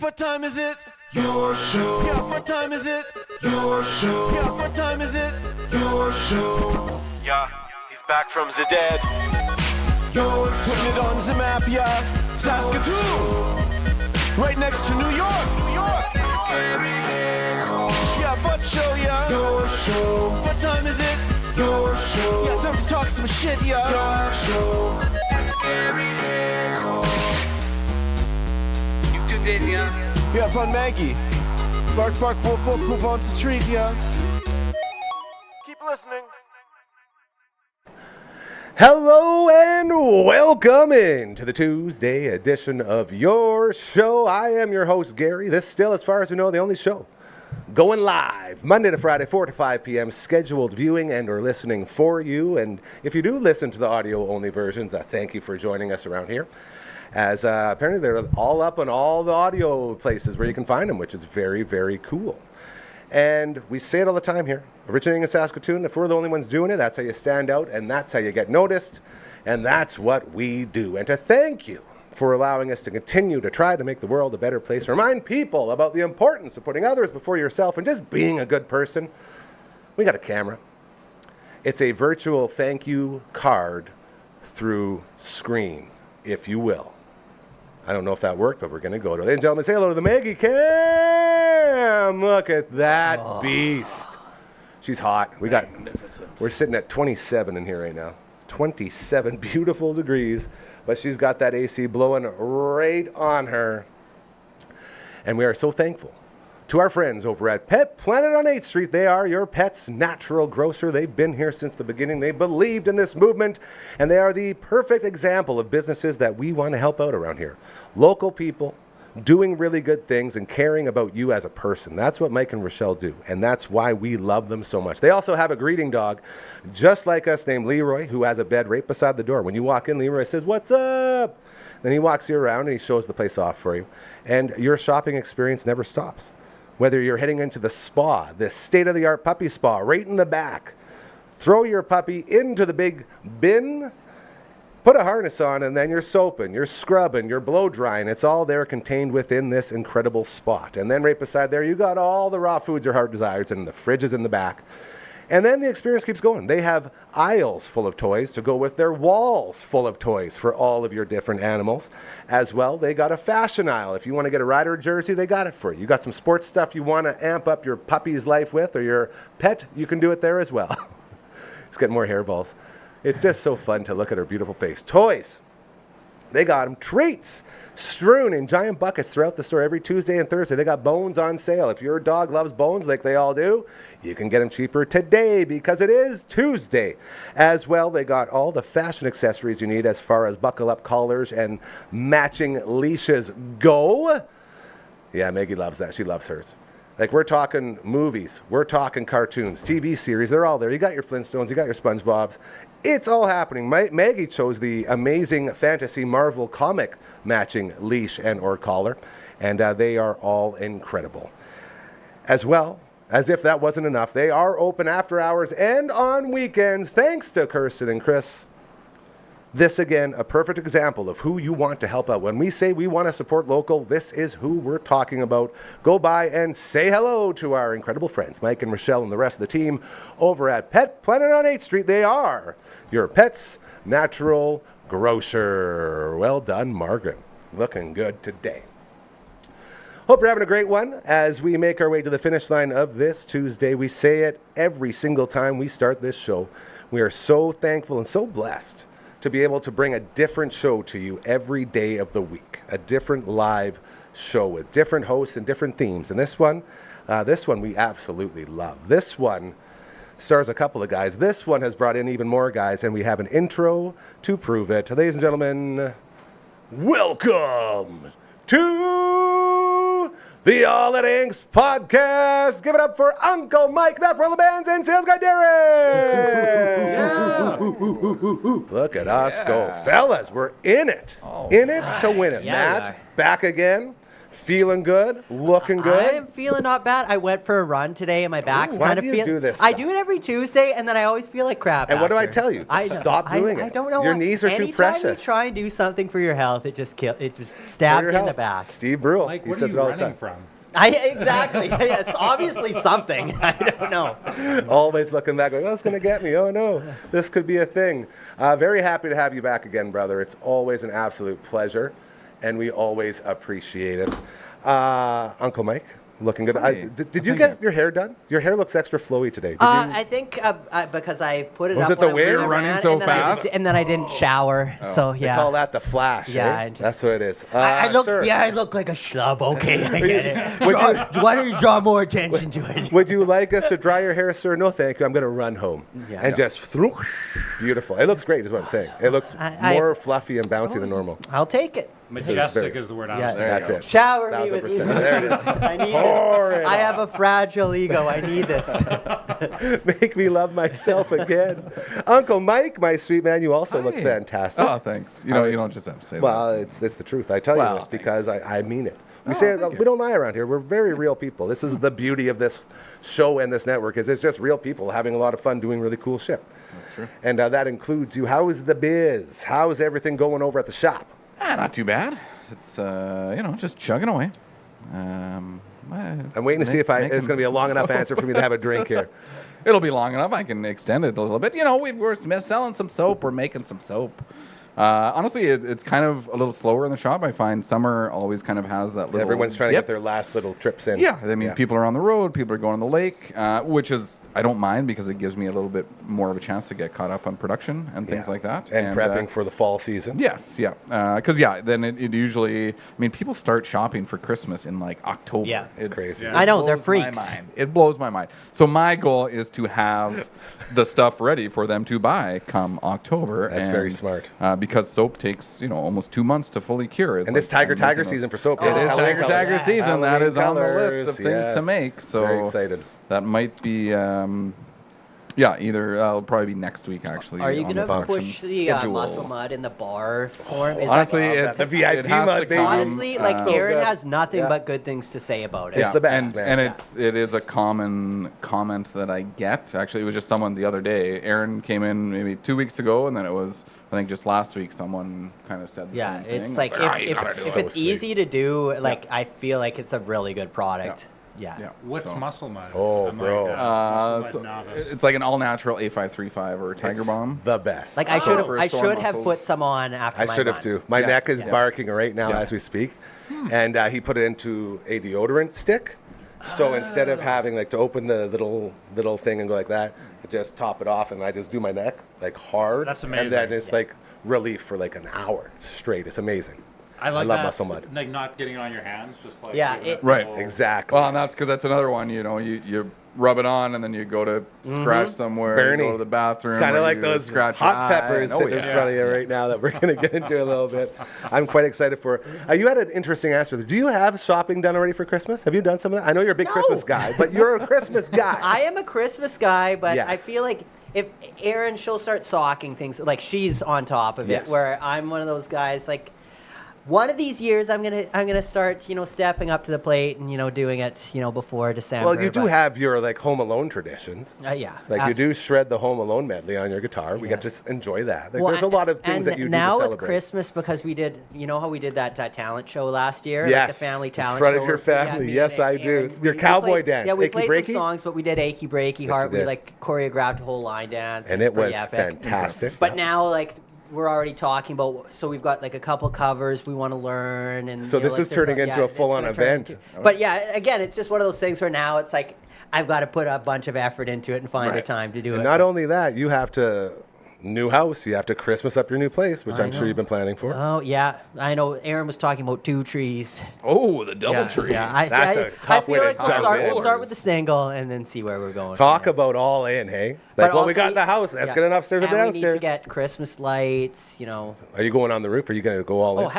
what time is it? Your show. Yeah, what time is it? Your show. Yeah, what time is it? Your show. Yeah, he's back from the dead. Your show. Putting it on the map, yeah. Saskatoon. Right next to New York. New York. Yeah, what show, yeah. Your show. What time is it? Your show. Yeah, time to talk some shit, yeah. Your show. You've tuned in, yeah? Yeah, fun Maggie. Bark, bark, wolf, wolf, move on to treat, yeah. Keep listening. Hello and welcome in to the Tuesday edition of Your Show. I am your host, Gary. This still, as far as we know, the only show going live Monday to Friday, 4 to 5 p.m., scheduled viewing and or listening for you. And if you do listen to the audio-only versions, thank you for joining us around here. As apparently they're all up on all the audio places where you can find them, which is very, very cool. And we say it all the time here, originating in Saskatoon, if we're the only ones doing it, that's how you stand out, and that's how you get noticed, and that's what we do. And to thank you for allowing us to continue to try to make the world a better place, remind people about the importance of putting others before yourself and just being a good person, we got a camera. It's a virtual thank you card through screen, if you will. I don't know if that worked, but we're going to go to it. Ladies and gentlemen, say hello to the Maggie Cam. Look at that beast. She's hot. We're sitting at 27 in here right now. 27 beautiful degrees, but she's got that AC blowing right on her. And we are so thankful to our friends over at Pet Planet on 8th Street. They are your pet's natural grocer. They've been here since the beginning. They believed in this movement, and they are the perfect example of businesses that we want to help out around here. Local people doing really good things and caring about you as a person. That's what Mike and Rochelle do, and that's why we love them so much. They also have a greeting dog, just like us, named Leroy, who has a bed right beside the door. When you walk in, Leroy says, "What's up?" Then he walks you around and he shows the place off for you, and your shopping experience never stops. Whether you're heading into the spa, the state-of-the-art puppy spa right in the back, throw your puppy into the big bin, put a harness on, and then you're soaping, you're scrubbing, you're blow drying. It's all there contained within this incredible spot. And then right beside there, you got all the raw foods your heart desires, and the fridge is in the back. And then the experience keeps going. They have aisles full of toys to go with their walls full of toys for all of your different animals. As well, they got a fashion aisle. If you want to get a rider jersey, they got it for you. You got some sports stuff you want to amp up your puppy's life with, or your pet, you can do it there as well. It's getting more hairballs. It's just so fun to look at her beautiful face. Toys. They got them. Treats strewn in giant buckets throughout the store every Tuesday and Thursday. They got bones on sale. If your dog loves bones like they all do, you can get them cheaper today because it is Tuesday. As well, they got all the fashion accessories you need as far as buckle-up collars and matching leashes go. Yeah, Maggie loves that. She loves hers. Like, we're talking movies, we're talking cartoons, TV series, they're all there. You got your Flintstones, you got your SpongeBobs. It's all happening. Maggie chose the amazing fantasy Marvel comic matching leash and or collar, and they are all incredible. As well, as if that wasn't enough, they are open after hours and on weekends, thanks to Kirsten and Chris. This, again, a perfect example of who you want to help out. When we say we want to support local, this is who we're talking about. Go by and say hello to our incredible friends, Mike and Rochelle and the rest of the team over at Pet Planet on 8th Street. They are your pet's natural grocer. Well done, Margaret. Looking good today. Hope you're having a great one as we make our way to the finish line of this Tuesday. We say it every single time we start this show. We are so thankful and so blessed to be able to bring a different show to you every day of the week, a different live show with different hosts and different themes. And this one we absolutely love. This one stars a couple of guys. This one has brought in even more guys, and we have an intro to prove it. Ladies and gentlemen, welcome to the All At Inks podcast. Give it up for Uncle Mike, not for all the bands, and sales guy Darren. Yeah. Look at us go. Fellas, we're in it. In it to win it. Matt, back again Feeling good? Looking good? I'm feeling not bad. I went for a run today and my back's Why kind do of you do this I stuff? do it every Tuesday and then I always feel like crap And what do I after. tell you? Stop doing it. I don't know. Your knees are too Anytime precious. you try and do something for your health, it just stabs you in the back. Steve Brule. Mike, He what are says you it all the running time. from? Exactly. Yeah, it's obviously something. I don't know. Always looking back, like, oh, it's going to get me. Oh, no, this could be a thing. Very happy to have you back again, brother. It's always an absolute pleasure, and we always appreciate it. Uncle Mike, looking good. Hi. Did you get your hair done? Your hair looks extra flowy today. Did you? I think because I put it Was up it the when wind? I You were running ran, so and then I fast? and then I didn't shower. So They yeah. call that the flash. Yeah, eh? I just- That's what it is. I look, sir, I look like a schlub. Okay, I get it. Why don't you draw more attention to it? Would you like us to dry your hair, sir? No, thank you. I'm going to run home. Yeah. And just beautiful. It looks great, is what I'm saying. It looks more fluffy and bouncy than normal. I'll take it. Majestic is the word I was Yeah. thinking. That's it. Shower me with 1000%. me. There it is. I need Pour it this. I have a fragile ego. I need this. Make me love myself again. Uncle Mike, my sweet man, you also look Hi. fantastic. Oh, thanks. You don't just have to say Well, it's the truth. I tell you Well, this because I mean it. We Oh, say thank we you. don't lie around here. We're very real people. This is the beauty of this show and this network is it's just real people having a lot of fun doing really cool shit. That's true. And that includes you. How is the biz? How is everything going over at the shop? Not too bad. It's just chugging away. I'm waiting to see if it's going to be a long enough answer for me to have a drink here. It'll be long enough. I can extend it a little bit. We're selling some soap. We're making some soap. Honestly, it's kind of a little slower in the shop. I find summer always kind of has that little Everyone's trying to dip. get their last little trips in. Yeah, I mean, people are on the road, people are going to the lake, which is, I don't mind because it gives me a little bit more of a chance to get caught up on production and things like that. And prepping for the fall season. Yes, yeah. Because, then it usually, people start shopping for Christmas in like October. Yeah. It's crazy. I know, they're blows my freaks. mind. It blows my mind. So my goal is to have the stuff ready for them to buy come October. That's very smart. Because soap takes, almost 2 months to fully cure. It's And it's like, Tiger I'm making season for soap. It is Halloween Tiger colors. season. That Halloween is on the colors, list of things to make. So Very excited. that might be, either it'll probably be next week actually. Are you on going the to push production the schedule. muscle mud in the bar form? Is Honestly, that, it's The VIP it has mud, to baby. come, honestly, like so Aaron good. has nothing Yeah. but good things to say about it. It's the best, and, man. and it is a common comment that I get. Actually, it was just someone the other day. Aaron came in maybe 2 weeks ago, and then it was, I think, just last week. Someone kind of said the Yeah, same thing. it's It's like you if, gotta if, do if it. So it's sweet. easy to do, like I feel like it's a really good product. Yeah. Yeah. What's so- muscle mud? Oh, I'm bro. Like, muscle mud so novice. it's like an all-natural A535 or Tiger It's Bomb. the best. Like I Oh. should have, For I sore should have muscles. put some on after I my should have run. too. My Yes. neck is Yeah. barking right now Yeah. as we speak. And he put it into a deodorant stick. So instead of having like to open the little thing and go like that, I just top it off and I just do my neck like hard. That's And amazing. then it's like relief for like an hour straight. It's amazing. I love love that, muscle mud. Like not getting it on your hands, just like Yeah, giving it- Right. little- Exactly. Well, and that's because that's another one. You rub it on, and then you go to scratch somewhere. You Burning. go to the bathroom. Kind or of like you those scratch hot your eye, peppers and- oh, sitting in yeah. front of you right now that we're going to get into a little bit. I'm quite excited for. You had an interesting answer. Do you have shopping done already for Christmas? Have you done some of that? I know you're a big No. Christmas guy, but you're a Christmas guy. I am a Christmas guy, but I Yes. feel like if Erin, she'll start socking things, like she's on top of Yes. it, where I'm one of those guys, like, one of these years I'm gonna start, stepping up to the plate and, doing it, before December. Well, you do but- have your like Home Alone traditions. yeah. Like you do shred the Home Alone medley on your guitar. We get to enjoy that. Like, Well, there's a lot of things and that you do now to with celebrate. Christmas, because we did, how we did that talent show last year, like Yes, the family in talent front show. of your where- family. me Yes, and I do. Aaron, Your we cowboy played- dance, Yeah, we Achy played Breaky? some songs, but we did Achy Breaky you Heart. We did. like choreographed a whole line dance. And it was pretty epic. fantastic. But now, like, we're already talking about, so we've got like a couple covers we want to learn, and So this like, is there's turning into a it's full-on gonna turn event. into- But yeah, again, it's just one of those things where now it's like I've got to put a bunch of effort into it and find the Right. time to do And it. not only that, you have to new house. You have to Christmas up your new place, which I'm sure you've been planning for. Oh yeah, I know. Aaron was talking about 2 trees. Oh, the double Yeah, tree. yeah. That's a tough I way feel to like we'll jump start, in. we'll start with the single and then see where we're going. Talk from there. about all in, hey? But Like, well, we also got the house. Let's get an upstairs and and we downstairs. need to get Christmas lights. Are you going on the roof? Or are you going to go all in? Oh,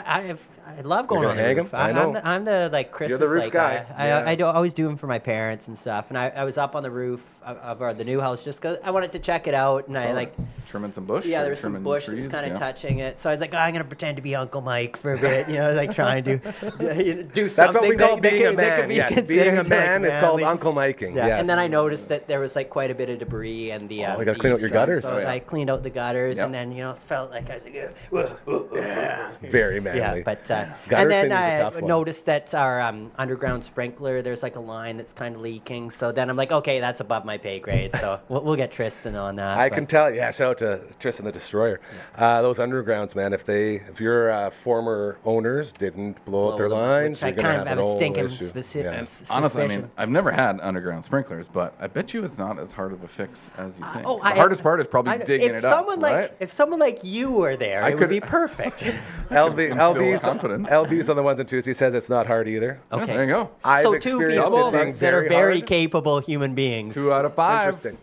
I love going You're on gonna the hang roof. 'em? I know. I'm the like Christmas the roof light guy. Yeah. I always do them for my parents and stuff. And I was up on the roof of the new house just because I wanted to check it out. And I like Trimming some bush. Yeah, or there was some trimming bush that trees, was kind of yeah. touching it. So I was like, I'm going to pretend to be Uncle Mike for a bit, like trying to do something. That's what we call that being a could- that could man. be Yes, being a considered, man like, is called manly. Uncle Miking. Yeah, Yes. and then I noticed that there was like quite a bit of debris and the. Oh, you the gotta clean out your eavesdrop. gutters. So Oh, yeah. I cleaned out the gutters, Yep. and then felt like I was like, Very manly. yeah, but Gutter and then cleaning is a I tough one. noticed that our underground sprinkler, there's like a line that's kind of leaking. So then I'm like, okay, that's above my pay grade. So we'll get Tristan on that. I but- can tell. Yeah, shout out to Tristan the Destroyer. Those undergrounds, man. If your former owners didn't blow out their them, lines, which I you're gonna kind have of an have a old stinking issue. specific. Yeah. Honestly, I suspicion. mean, I've never had underground sprinklers, but I bet you it's not as hard of a fix as you think. Oh, the hardest part is probably I know. digging If it up, someone right? if someone like you were there, I it would could- be perfect. confident. LB's on the ones and twos. He says it's not hard either. Yeah, Okay. there you go. I've So two experienced people it being that are very hard. capable human beings. 2 out of 5. Interesting.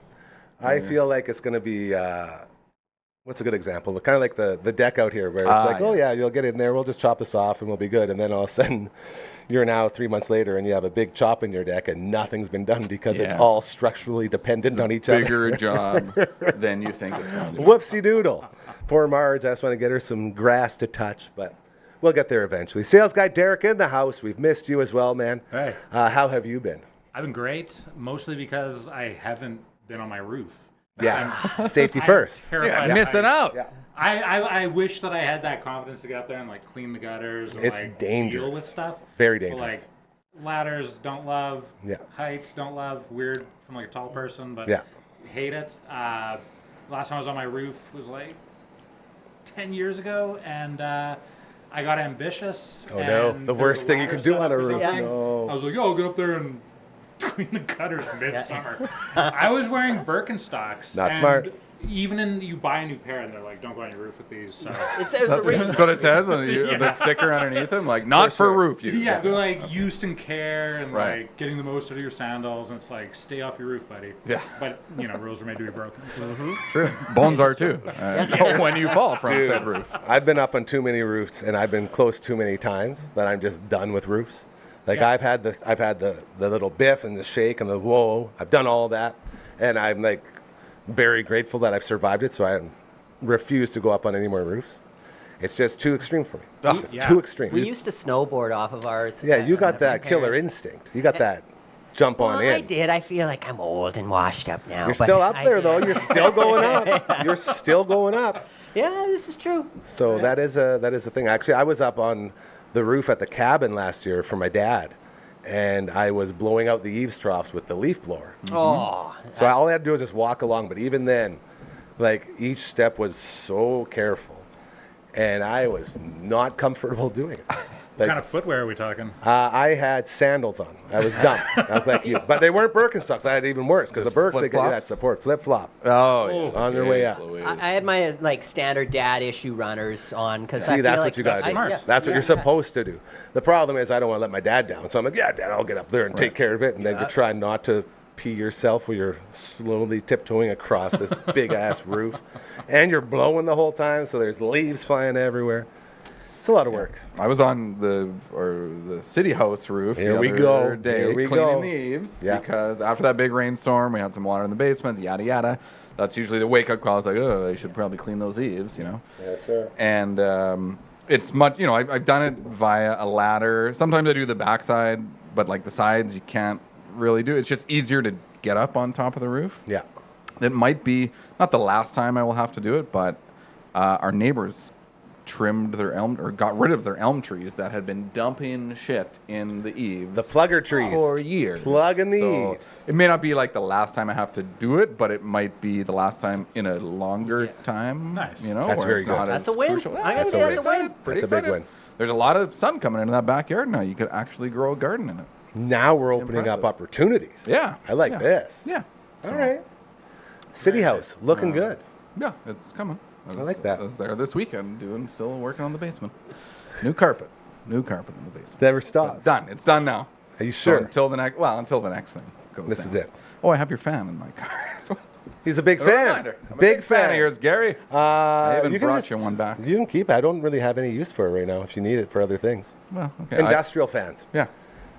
I feel like it's going to be. What's a good example? Kind of like the deck out here, where it's like, oh yeah, you'll get in there. We'll just chop this off and we'll be good. And then all of a sudden, you're now 3 months later, and you have a big chop in your deck, and nothing's been done because it's Yeah. all structurally dependent on each other. Bigger job than you think it's going to be. Whoopsie doodle. Poor Marge. I just want to get her some grass to touch, but we'll get there eventually. Sales guy Derek in the house. We've missed you as well, man. Hey. How have you been? I've been great, mostly because I haven't been on my roof. Yeah. Safety I'm first. terrified Yeah, of missing heights. out. Yeah. I wish that I had that confidence to get out there and like clean the gutters and It's like dangerous. deal with stuff. Very But, dangerous. like ladders, don't love. Yeah. Heights, don't love. Weird from like a tall person, but Yeah. hate it. Last time I was on my roof was like 10 years ago, and I got ambitious. Oh, no. and The there worst was thing you ladder can do on stuff a or roof. something. No. I was like, yo, I'll get up there and clean the gutters midsummer. I was wearing Birkenstocks. Not and smart. Even you buy a new pair, and they're like, don't go on your roof with these. So. That's what it says on the sticker underneath them. Like, not for sure. roof use. Yeah, they're like use and care and Right. like getting the most out of your sandals, and it's like stay off your roof, buddy. Yeah. But rules are made to be broken. So. It's true. Bones are too. When you fall from Dude, said roof. I've been up on too many roofs, and I've been close too many times that I'm just done with roofs. Like Yeah. I've had the little biff and the shake and the whoa. I've done all that, and I'm like very grateful that I've survived it. So I refuse to go up on any more roofs. It's just too extreme for me. It's Yeah. too extreme. We used to snowboard off of ours. Yeah, you got my that killer parents. instinct. You got that jump Well, on I in. did. I feel like I'm old and washed up now. You're but still up I there did. though. You're still going up. You're still going up. Yeah, this is true. So that is a thing. Actually, I was up on the roof at the cabin last year for my dad, and I was blowing out the eaves troughs with the leaf blower. Oh, So all I had to do was just walk along. But even then, like each step was so careful, and I was not comfortable doing it. What Like, kind of footwear are we talking? I had sandals on. I was dumb. I was like you, but they weren't Birkenstocks. I had even worse because the Just Birks they get you that flip-flops? support flip flop. Oh, yeah. On their way up. I had my like standard dad issue runners on because See, that's what you got to do. smart. That's what you're supposed to do. The problem is I don't want to let my dad down. So I'm like, yeah, Dad, I'll get up there and take care of it. And then you try not to pee yourself while you're slowly tiptoeing across this big-ass roof. And you're blowing the whole time, so there's leaves flying everywhere. It's a lot of work. I was on the city house roof Here the we other go. day Here we cleaning go. the eaves Yeah. because after that big rainstorm, we had some water in the basement, yada yada. That's usually the wake-up call. I was like, oh, I should probably clean those eaves, Yeah, sure. And it's much, I've done it via a ladder. Sometimes I do the backside, but like the sides, you can't really do. It's just easier to get up on top of the roof. Yeah. It might be not the last time I will have to do it, but our neighbors trimmed their elm or got rid of their elm trees that had been dumping shit in the eaves. The plugger trees. For years. Plugging the So eaves. it may not be like the last time I have to do it, but it might be the last time in a longer time. Nice. That's where very it's not good. That's as a win. crucial. I gotta say that's a excited, win. pretty That's a big excited. win. There's a lot of sun coming into that backyard now. You could actually grow a garden in it. Now we're opening Impressive. up opportunities. Yeah. I like yeah. this. Yeah. All So, right. City House, looking good. Yeah, it's coming. I like that. I was there this weekend still working on the basement. New carpet in the basement. Never stops. Done. It's done now. Are you So sure? until the next thing goes This down. is it. Oh, I have your fan in my car. He's a big A fan. reminder. I'm a Big fan. of yours, Gary. I even you can brought you one back. You can keep it. I don't really have any use for it right now if you need it for other things. Well, okay. Industrial fans. Yeah.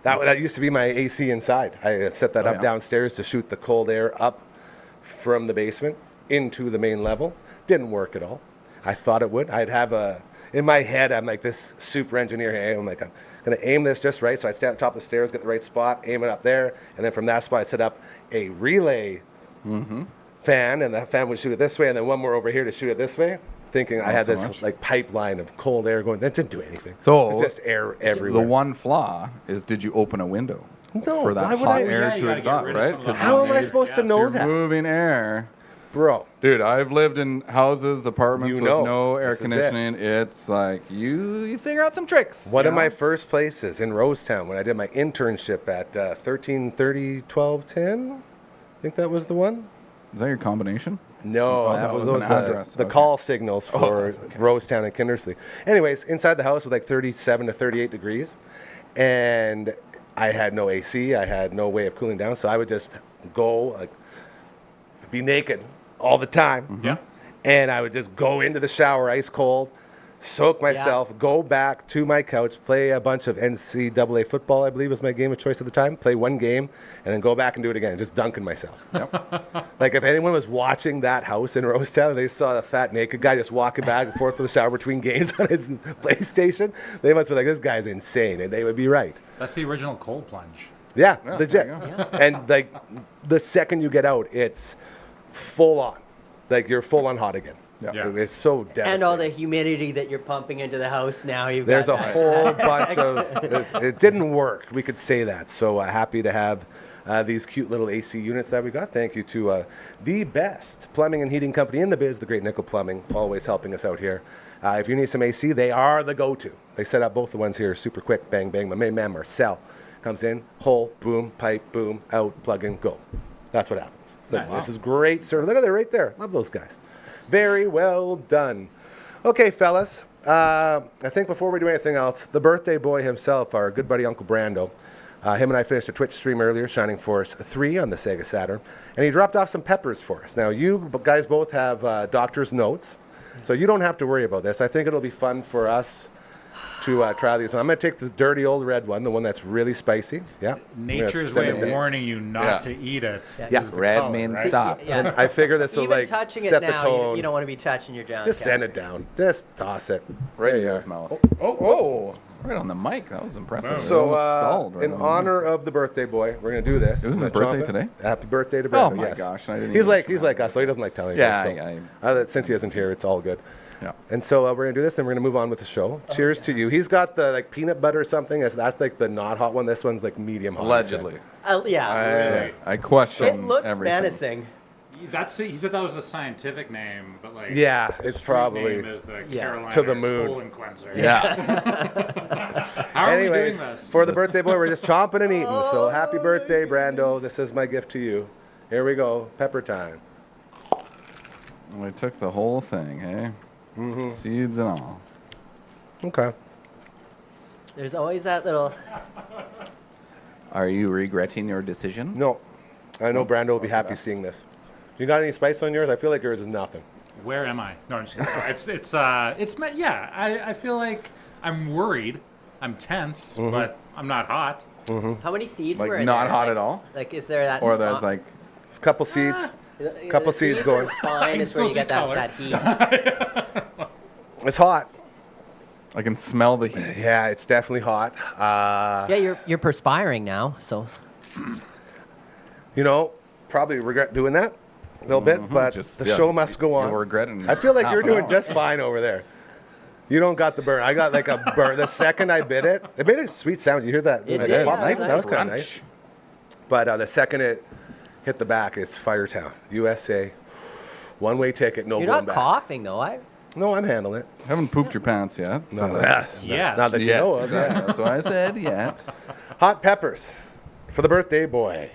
That used to be my AC inside. I set that up yeah. downstairs to shoot the cold air up from the basement into the main level. Didn't work at all. I thought it would. I'd have in my head, I'm like this super engineer here. I'm going to aim this just right. So I'd stand at the top of the stairs, get the right spot, aim it up there. And then from that spot, I'd set up a relay fan, and the fan would shoot it this way, and then one more over here to shoot it this way, thinking I had so this much. like pipeline of cold air going. That didn't do anything. So it's just air everywhere. The one flaw is, did you open a window No, for that why would hot I? air Yeah, you to gotta get exhaust, rid of right? some of the 'Cause How am I Yeah. supposed to know you're that, moving air. bro? Dude, I've lived in houses, apartments You with know, no air this is it. conditioning. It's like you figure out some tricks. One you of my know? first places in Rosetown when I did my internship at 1330 1210. I think that was the one. Is that your combination? No, Oh, that that was was an the address. Okay. call signals Oh, for that's okay. Rosetown and Kindersley. Anyways, inside the house was like 37 to 38 degrees, and I had no AC. I had no way of cooling down, so I would just go like be naked all the time. Yeah. And I would just go into the shower ice cold, soak myself, go back to my couch, play a bunch of NCAA football, I believe was my game of choice at the time, play one game, and then go back and do it again, just dunking myself. Yep. Like if anyone was watching that house in Rosetown and they saw a fat naked guy just walking back and forth for the shower between games on his PlayStation, they must be like, this guy's insane, and they would be right. That's the original cold plunge. Yeah, Yeah, legit. there you go. And like the second you get out, it's full on. Like you're full on hot again. Yeah. It's so devastating. And all the humidity that you're pumping into the house now. There's a whole bunch of. It didn't work. We could say that. So happy to have these cute little AC units that we got. Thank you to the best plumbing and heating company in the biz, the Great Nickel Plumbing, always helping us out here. If you need some AC, they are the go-to. They set up both the ones here super quick, bang, bang. My main man, Marcel, comes in, hole, boom, pipe, boom, out, plug in, go. That's what happens. It's like, Nice. this is great service. Look at that right there. Love those guys. Very well done. Okay, fellas. I think before we do anything else, the birthday boy himself, our good buddy Uncle Brando, him and I finished a Twitch stream earlier, Shining Force 3 on the Sega Saturn, and he dropped off some peppers for us. Now, you guys both have doctor's notes, so you don't have to worry about this. I think it'll be fun for us to try these. I'm going to take the dirty old red one, the one that's really spicy. Yeah. I'm gonna Nature's send way it of there. warning you not Yeah. to eat it. Yeah. is the Red color, means right? stop. Yeah. I figure this will Even like touching it set the now, tone. you don't want to be touching your junk. Just send it down. Just toss it. Right There in you his are. mouth. Oh, right on the mic. That was impressive. Boom. It So, almost stalled right in on the mic. honor of the birthday boy, we're gonna do this. It was I'm his gonna birthday chomp it. today? Happy birthday to Oh Brando. my yes. gosh, and I didn't He's even like mention that. us, so he doesn't like telling Yeah, you. So, since he isn't here, it's all good. Yeah. And so we're gonna do this, and we're gonna move on with the show. Cheers to you. He's got the like peanut butter or something. That's like the not hot one. This one's like medium hot. Allegedly. Yeah. I question It looks everything. menacing. He said that was the scientific name, but like Yeah, the it's street probably- name is the Yeah. Carolina To the moon. colon cleanser. Yeah. How are we Anyways, doing this? for the birthday boy, we're just chomping and eating. So happy birthday, Brando. This is my gift to you. Here we go. Pepper time. We took the whole thing, hey? Mm-hmm. Seeds and all. Okay. There's always that little. Are you regretting your decision? No, I know Brando will be happy seeing this. You got any spice on yours? I feel like yours is nothing. Where am I? No, I'm just kidding. Yeah. I feel like I'm worried. I'm tense, Mm-hmm. but I'm not hot. How many seeds Like were in not there? hot Like- at all? Like, is there that? Or there's spot- like, It's a couple seeds. couple the seeds are going. Fine. can It's where still you get see color. that heat. It's hot. I can smell the heat. Yeah, it's definitely hot. Yeah, you're perspiring now, so. You know, probably regret doing that a little bit, but Just- the yeah, show must go on. You'll regret it in I feel like half you're an doing hour. just fine over there. You don't got the burn. I got like a burn. The second I bit it, it made a sweet sound. You hear that? It Like, did, pop? yeah, Nice. it was That was kind of Crunch. nice. But the second it hit the back, it's Firetown, USA. One-way ticket, no You're going not back. coughing though. No, I'm handling it. Haven't pooped your pants yet. No, so- Yeah. Not that you Yet, know of. exactly. Yeah. That's why I said yet. Hot peppers for the birthday boy.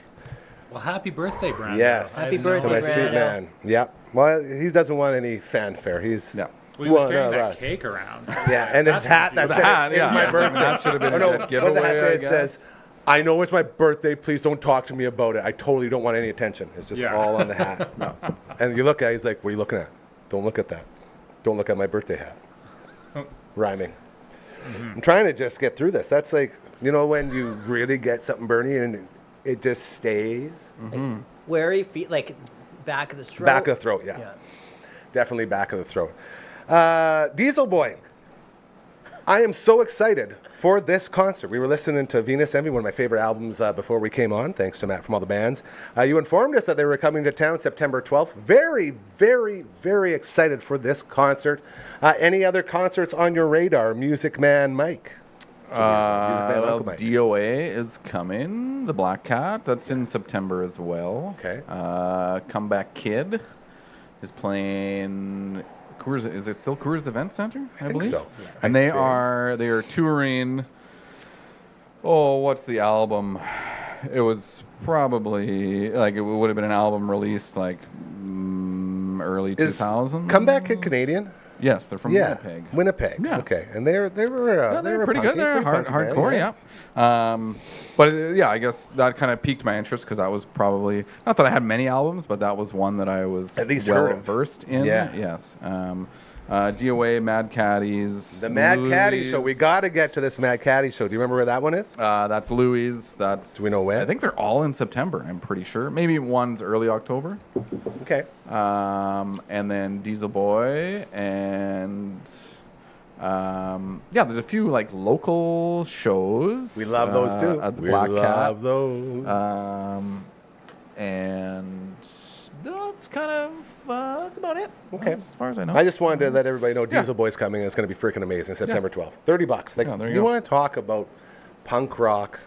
Well, happy birthday, Brandon. Yes. Happy To birthday, my sweet Brando. man. Yep. Well, he doesn't want any fanfare. He's Yeah. Well, he was one carrying of that us. cake around. Yeah, and his That's hat that confusing. says hat, it's yeah. my I mean, birthday. that should have been Oh, a no, good what the giveaway, hat I says, it guess. says, I know it's my birthday. Please don't talk to me about it. I totally don't want any attention. It's just Yeah. all on the hat. No. And you look at it, he's like, what are you looking at? Don't look at that. Don't look at my birthday hat. Rhyming. I'm trying to just get through this. That's like, you know, when you really get something burning and it just stays. Where are you feel like back of the throat? Back of throat, yeah. definitely back of the throat. Diesel Boy. I am so excited for this concert. We were listening to Venus Envy, one of my favorite albums, before we came on, thanks to Matt from All the Bands. You informed us that they were coming to town September 12th. Very, very, very excited for this concert. Any other concerts on your radar, Music Man Mike? Well, DOA is coming. The Black Cat, that's in September as well. Okay. Comeback Kid is playing. Coors, is it still Coors Event Center? I believe so. Yeah. And they are touring. Oh, what's the album? It was probably like it would have been an album released like early 2000s. Comeback Kid Canadian? Yes, they're from Winnipeg. Winnipeg. Yeah. Okay, and they were pretty good. They're hardcore, yeah. But I guess that kind of piqued my interest because that was probably not that I had many albums, but that was one that I was at least well versed in. Yeah. Yes. DOA, Mad Caddies. The Mad Caddy Show. We got to get to this Mad Caddy Show. Do you remember where that one is? That's Louis. That's. Do we know when? I think they're all in September. I'm pretty sure. Maybe one's early October. Okay. And then Diesel Boy and there's a few like local shows. We love those too. At the We Black love Cat. those. And that's kind of that's about it. Okay. As far as I know. I just wanted to let everybody know Diesel Boy's coming and it's going to be freaking amazing. September 12th. $30. Like, there you you go. want to talk about punk rock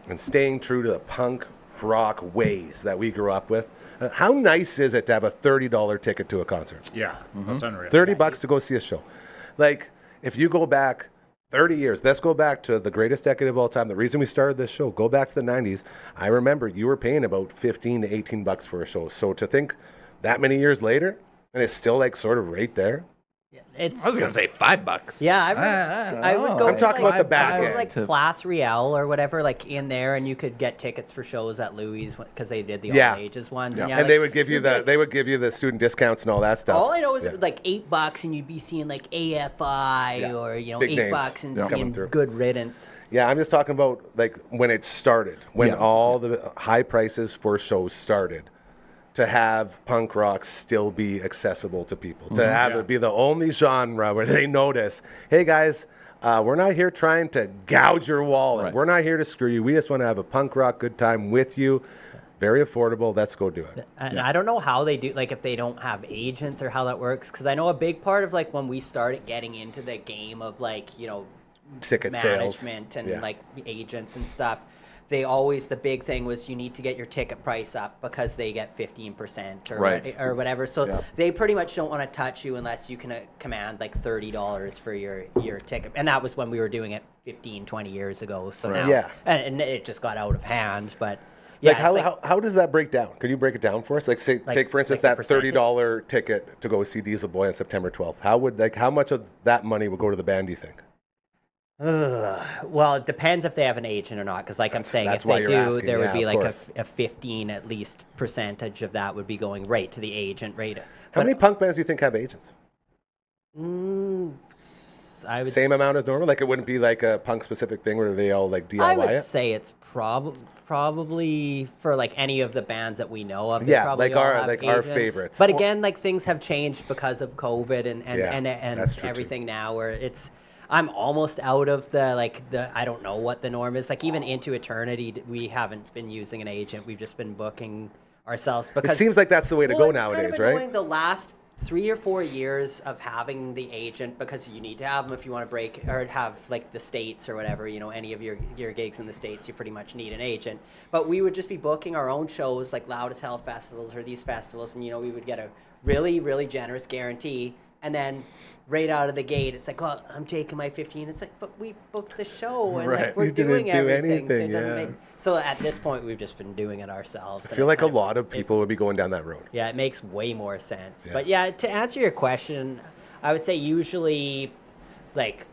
and staying true to the punk rock ways that we grew up with. How nice is it to have a $30 ticket to a concert? Yeah, that's unreal. $30 to go see a show. Like, if you go back 30 years, let's go back to the greatest decade of all time. The reason we started this show, go back to the 90s. I remember you were paying about 15 to 18 bucks for a show. So to think that many years later, and it's still like sort of right there. I was gonna say $5. Yeah, I would go. I'm talking about the back I would end. like Place Real or whatever, like in there, and you could get tickets for shows at Louis because they did the all ages ones. Yeah. And, And like, they would give you the student discounts and all that stuff. all I know is like $8, and you'd be seeing like AFI or Big names $8 and coming seeing through. Good Riddance. Yeah, I'm just talking about like when it started, when Yes. all the high prices for shows started. To have punk rock still be accessible to people, to have it be the only genre where they notice, hey guys, we're not here trying to gouge your wallet. Right. We're not here to screw you. We just want to have a punk rock good time with you. Very affordable. Let's go do it. And I don't know how they do, like if they don't have agents or how that works, because I know a big part of like when we started getting into the game of like, Ticket sales. management and like agents and stuff, the big thing was you need to get your ticket price up because they get 15% or whatever. So they pretty much don't want to touch you unless you can command like $30 for your ticket. And that was when we were doing it 15, 20 years ago. So now, and it just got out of hand. But like how does that break down? Could you break it down for us? Like say, take for instance that $30 ticket to go see Diesel Boy on September 12th. How much of that money would go to the band, do you think? Well, it depends if they have an agent or not, because like I'm saying, if they do, there would be like a 15 at least percentage of that would be going right to the agent, right? How many punk bands do you think have agents? I would Same amount as normal? Like it wouldn't be like a punk specific thing where they all like DIY I would it? say it's probably for like any of the bands that we know of. Yeah, probably like all our have our agents. favorites. But again, like things have changed because of COVID and that's true everything too. now, where I'm almost out of the I don't know what the norm is. Like even Into Eternity, we haven't been using an agent. We've just been booking ourselves because it seems like that's the way to go it's nowadays, kind of right? annoying the last 3 or 4 years of having the agent, because you need to have them if you want to break or have like the States or whatever, any of your gigs in the States, you pretty much need an agent. But we would just be booking our own shows like Loud as Hell festivals or these festivals, and we would get a really, really generous guarantee. And then right out of the gate, it's like, oh, I'm taking my 15. It's like, but we booked the show and like, we're doing everything. So, it doesn't make, so at this point, we've just been doing it ourselves. I feel like a lot of people would be going down that road. Yeah, it makes way more sense. But yeah, to answer your question, I would say usually like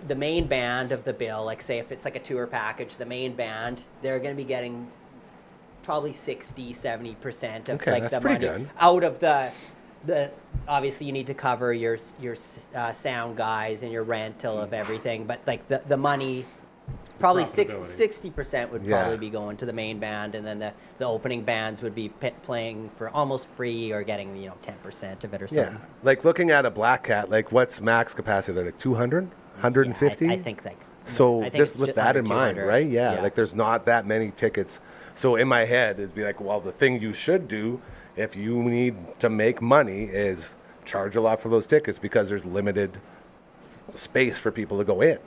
the main band of the bill, like say if it's like a tour package, the main band, they're going to be getting probably 60-70% of like the money out of the obviously you need to cover your sound guys and your rental of everything, but like the money probably profitability. 60% would Yeah. probably be going to the main band, and then the opening bands would be playing for almost free or getting 10% of it or Yeah. something. Like looking at a Black Cat, like what's max capacity there? Like 200? 150? Yeah, I think like. So I think just it's with that under in mind, 200. right? Yeah, like there's not that many tickets. So in my head, it'd be like, well, the thing you should do if you need to make money is charge a lot for those tickets because there's limited space for people to go in.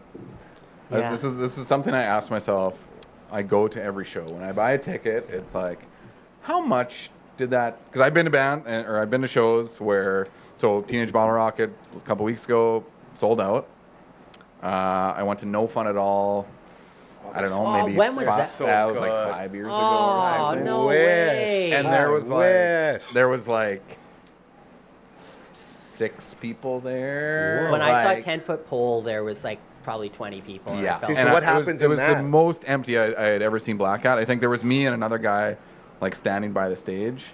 Yeah. This is something I ask myself. I go to every show. When I buy a ticket, it's like, how much did that? Because I've been to I've been to shows where Teenage Bottle Rocket a couple weeks ago sold out. I went to No Fun at All. I don't know, Oh, maybe when was that? So that was like good. 5 years ago. Oh, or something. no Wish. way. And there was wish. there was like 6 people there. When I saw like- 10-foot pole, there was like probably 20 people. and I Yeah. felt See, so like- what it was- happens It in was that? the most empty I had ever seen Black Cat. I think there was me and another guy like standing by the stage,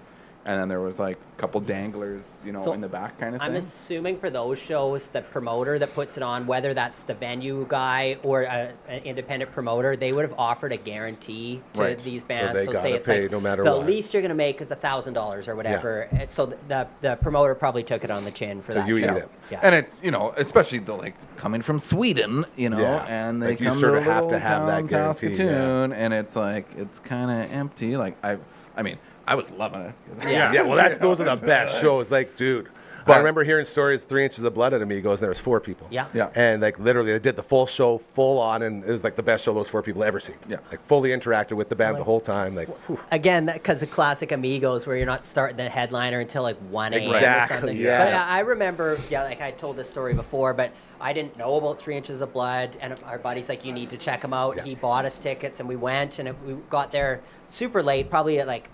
and then there was like a couple danglers, So, in the back kind of thing. I'm assuming for those shows, the promoter that puts it on, whether that's the venue guy or an independent promoter, they would have offered a guarantee to Right. these So bands. they say gotta it's pay like no matter the what. least you're going to make is $1,000 or whatever. And so the promoter probably took it on the chin for So that you show. eat it. Yeah. And it's especially coming from Sweden, Yeah. and they Like, you come sorta to have to little have that town, guarantee, yeah. Saskatoon, and it's like it's kind of empty. Like I mean, I was loving it. Yeah. Yeah, well, those are the best shows. Like, dude, I But- remember hearing stories 3 Inches of Blood at Amigos, and there was 4 people. Yeah. Yeah. And like literally, they did the full show, full on, and it was like the best show those 4 people ever seen. Yeah. Like fully interacted with the band the whole time. Like, whew. Again, because of classic Amigos, where you're not starting the headliner until like 1 a.m. or Exactly, something. yeah. But I remember, like I told this story before, but I didn't know about 3 Inches of Blood, and our buddy's like, you need to check them out. Yeah. He bought us tickets, and we went, and we got there super late, probably at like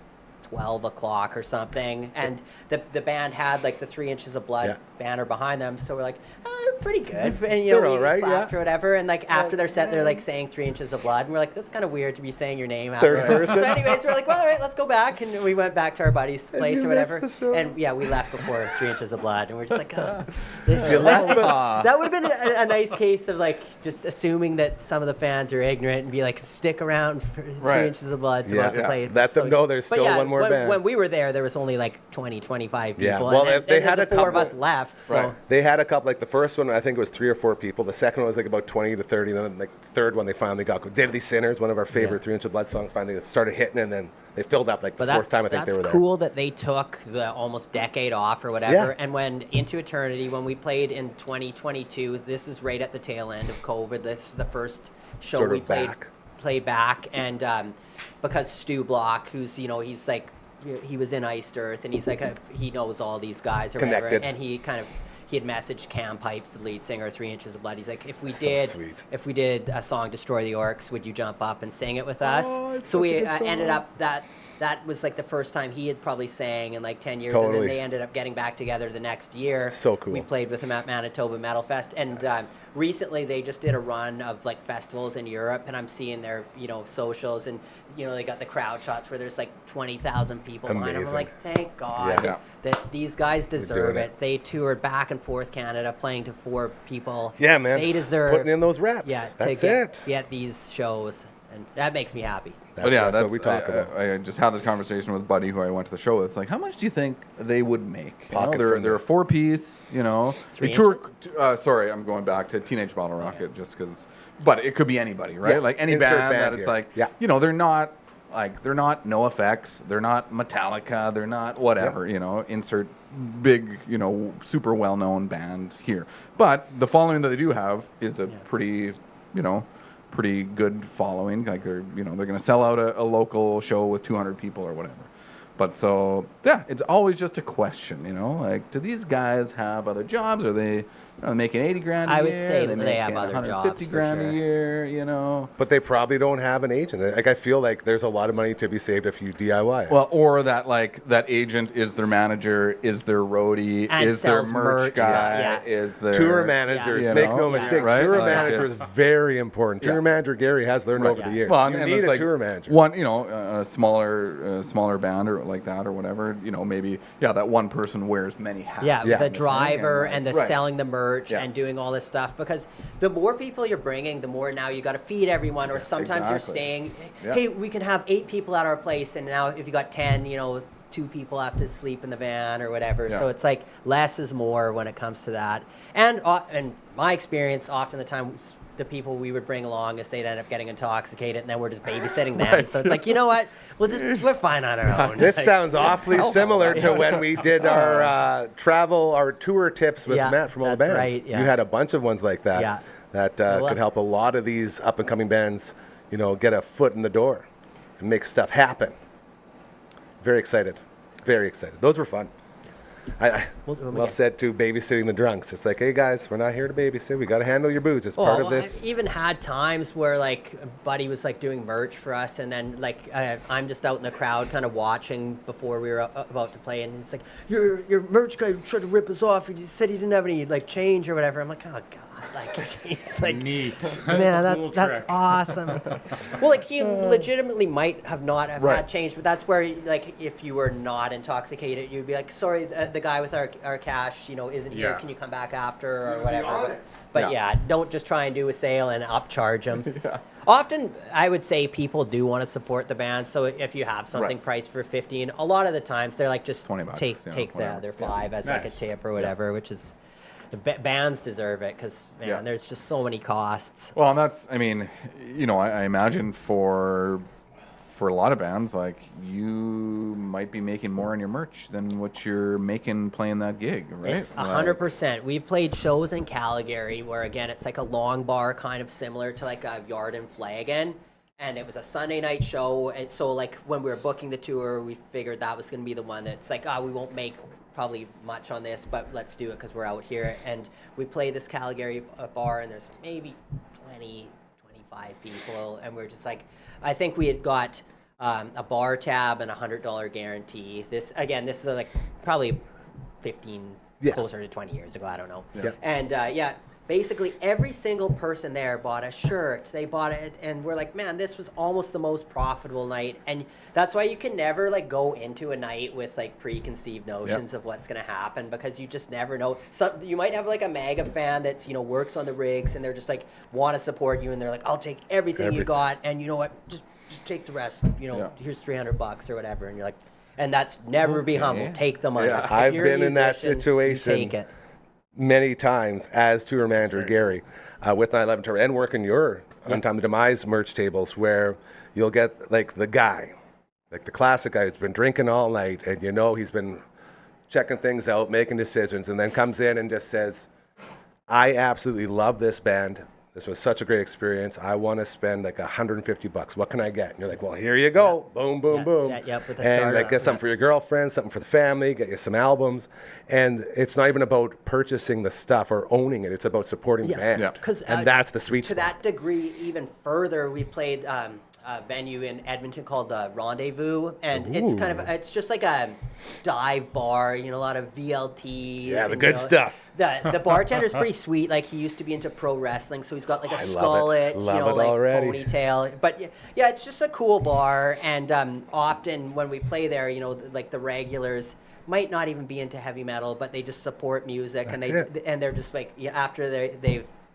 12 o'clock or something, and the band had like the 3 Inches of Blood Yeah. banner behind them, so we're like, oh, they're pretty good, and They're we all right, clapped yeah. or whatever, and like after their set, they're like saying 3 Inches of Blood, and we're like, that's kind of weird to be saying your name after. Third person. So anyways, we're like, well, all right, let's go back, and we went back to our buddy's place you or whatever, missed the show. and yeah, we left before 3 Inches of Blood, and we're just like, oh. You left them. That would have been a nice case of like just assuming that some of the fans are ignorant and be like, stick around for 3 Right. Inches of Blood so Yeah. I can Yeah. play. Let them know there's But still yeah, one more when, band. When we were there was only like 20, 25 people. Yeah. Well, and they then had the a 4 of us couple- left. So. Right. They had a couple, like the first one, I think it was 3 or 4 people. The second one was like about 20 to 30. And then like the third one, they finally got Deadly Sinners, one of our favorite Yeah. 3 Inches of Blood songs, finally started hitting, and then they filled up like the But fourth time I think they were that's there. cool that they took the almost decade off or whatever Yeah. and went into eternity. When we played in 2022, this is right at the tail end of COVID. This is the first show Sort of we back. played back, and because Stu Block, who's he's like he was in Iced Earth, and he's like he knows all these guys or Connected. whatever, and he had messaged Cam Pipes, the lead singer of 3 Inches of Blood. He's like, if we sweet. did a song "Destroy the Orcs," would you jump up and sing it with us? Oh, it's So such we a good ended song. up that was like the first time he had probably sang in like 10 years, Totally. and then they ended up getting back together the next year. So cool. We played with him at Manitoba Metal Fest, and recently they just did a run of like festivals in Europe, and I'm seeing their socials, and they got the crowd shots where there's like 20,000 people behind them. I'm Amazing. like, thank God Yeah. that these guys deserve doing it. it. They toured back and forth Canada playing to 4 people. Yeah, man. They deserve Putting in those reps. Yeah, That's to it. get these shows, and that makes me happy. That's what we talk about. I just had this conversation with a buddy who I went to the show with. It's like, how much do you think they would make? Pocket They're a friendlies. 4-piece. They 3 tour. Sorry, I'm going back to Teenage Bottle Rocket just because. But it could be anybody, right? Yeah, Like any insert band that band it's here. like, Yeah. they're not No Effects, they're not Metallica, they're not whatever. Insert big, super well-known band here. But the following that they do have is a pretty, pretty good following. Like they're going to sell out a local show with 200 people or whatever. But so yeah, it's always just a question, like, do these guys have other jobs? Are they making 80 grand a year? I would say Are they they have making other 150 jobs, for grand sure. a year, But they probably don't have an agent. Like, I feel like there's a lot of money to be saved if you DIY it. Well, or that agent is their manager, is their roadie, And is their sells merch merch, guy, yeah. is their Tour managers, you make know, no yeah, mistake. right? Tour Like, manager is it's- very important. Tour Yeah. manager Gary has learned Right. over the years. Well, you and need it's a like tour manager. One, a smaller band or like that or whatever, maybe that one person wears many hats. Yeah, Yeah. the driver and the Right. selling the merch Yeah. and doing all this stuff, because the more people you're bringing, the more now you got to feed everyone, or sometimes you're exactly. staying, Yeah. hey, we can have 8 people at our place, and now if you got 10, 2 people have to sleep in the van or whatever. Yeah. So it's like less is more when it comes to that. And my experience, often the time, the people we would bring along is they'd end up getting intoxicated, and then we're just babysitting them. Right. So it's like, you know what? We're fine on our own. This Like, sounds awfully similar to when we did our our tour tips with Yeah, Matt from all the that's bands. right, yeah. You had a bunch of ones like that. Yeah. That Well, could help a lot of these up and coming bands, get a foot in the door and make stuff happen. Very excited. Very excited. Those were fun. We'll do 'em Well again. said too, babysitting the drunks. It's like, hey guys, we're not here to babysit. We got to handle your booze. It's part of this. I've even had times where like a buddy was like doing merch for us, and then like I'm just out in the crowd kind of watching before we were about to play, and it's like, your merch guy tried to rip us off. He said he didn't have any like change or whatever. I'm like, oh god, like he's like, Neat. man, Cool that's trick. awesome. Well, like he legitimately might have not have Right. had change, but that's where like if you were not intoxicated, you'd be like, sorry, the guy with our cash, isn't here. Yeah. Can you come back after or whatever? But Yeah. yeah, don't just try and do a sale and upcharge them. Often, I would say people do want to support the band. So if you have something Right. priced for 15, a lot of the times they're like just $20, take whatever. their 5 as like a Nice. tip or whatever, which is the bands deserve it because man, Yeah. there's just so many costs. Well, and that's, I imagine for a lot of bands, like you might be making more on your merch than what you're making playing that gig, right? It's 100%. We've played shows in Calgary where, again, it's like a long bar, kind of similar to like a Yard and Flagon. And it was a Sunday night show. And so, like, when we were booking the tour, we figured that was going to be the one that's like, we won't make probably much on this, but let's do it because we're out here. And we played this Calgary bar, and there's maybe 20, 25 people. And we're just like, I think we had got a bar tab and $100 guarantee. This is like probably 15, Yeah. closer to 20 years ago. I don't know. Yeah. And basically every single person there bought a shirt. They bought it, and we're like, man, this was almost the most profitable night. And that's why you can never like go into a night with like preconceived notions of what's going to happen, because you just never know. You might have like a mega fan that's works on the rigs, and they're just like want to support you, and they're like, I'll take everything you got, and you know what, just take the rest. Here's $300 or whatever, and you're like, and that's never be humble. Take the money. Yeah. If I've you're a been in that musician, you situation. Take it. Many times as tour manager Gary with 9/11 Tour and working your On Time to Demise merch tables, where you'll get like the guy, like the classic guy who's been drinking all night, and he's been checking things out, making decisions, and then comes in and just says, I absolutely love this band. This was such a great experience. I want to spend like $150. What can I get? And you're like, well, here you go. Boom, boom, Yeah, boom. set you up with a and starter. like, get something for your girlfriend, something for the family, get you some albums. And it's not even about purchasing the stuff or owning it. It's about supporting the band. Yeah. 'Cause, And that's the sweet to spot. that degree, even further, we've played a venue in Edmonton called Rendezvous, and it's just like a dive bar. A lot of VLTs. Yeah, the and, good stuff. The bartender's pretty sweet. Like, he used to be into pro wrestling, so he's got like a I love it. skullet, Love it like already. ponytail. But yeah, it's just a cool bar, and often when we play there, like the regulars might not even be into heavy metal, but they just support music, and That's they're just like, after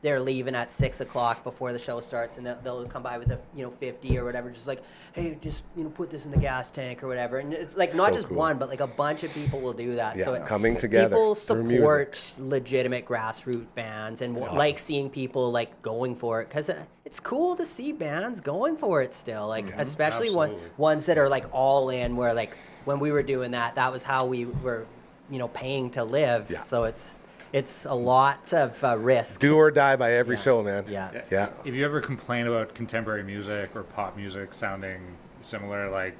they're leaving at 6 o'clock before the show starts, and they'll come by with a 50 or whatever, just like, hey, just put this in the gas tank or whatever. And it's like not So just cool. one, but like a bunch of people will do that. Yeah, So coming together people through support legitimate grassroots bands, and like seeing people like going for it, because it's cool to see bands going for it still, like especially Absolutely. ones that are like all in, where like when we were doing that was how we were paying to live. Yeah. So it's a lot of risk. Do or die by every show, man. Yeah. Yeah. If you ever complain about contemporary music or pop music sounding similar, like,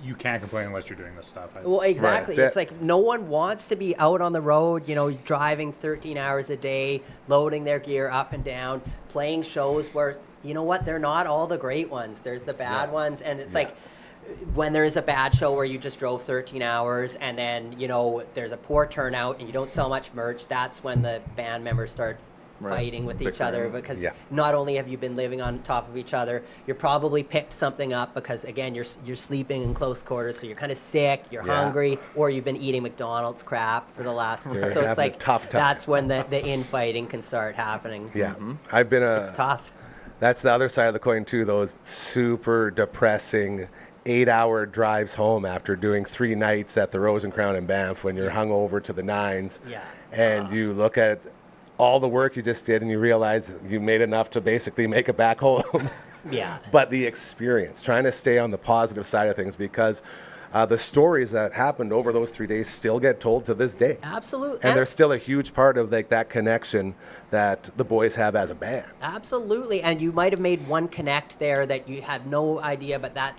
you can't complain unless you're doing this stuff. Well, exactly. That's It's like no one wants to be out on the road, driving 13 hours a day, loading their gear up and down, playing shows where, they're not all the great ones. There's the bad ones, and it's like, when there is a bad show where you just drove 13 hours and then, there's a poor turnout and you don't sell much merch, that's when the band members start fighting with each Bickering. other because Yeah. not only have you been living on top of each other, you're probably picked something up because again you're sleeping in close quarters, so you're kind of sick, you're Yeah. hungry, or you've been eating McDonald's crap for the last. You're So having it's a like tough time. that's when the infighting can start happening. Yeah. I've been It's tough. That's the other side of the coin too. Those super depressing 8-hour drives home after doing 3 nights at the Rose and Crown in Banff when you're hung over to the nines. Yeah. And you look at all the work you just did and you realize you made enough to basically make it back home. Yeah. But the experience, trying to stay on the positive side of things, because the stories that happened over those 3 days still get told to this day. Absolutely. And they're still a huge part of like that connection that the boys have as a band. Absolutely, and you might have made one connect there that you have no idea, but that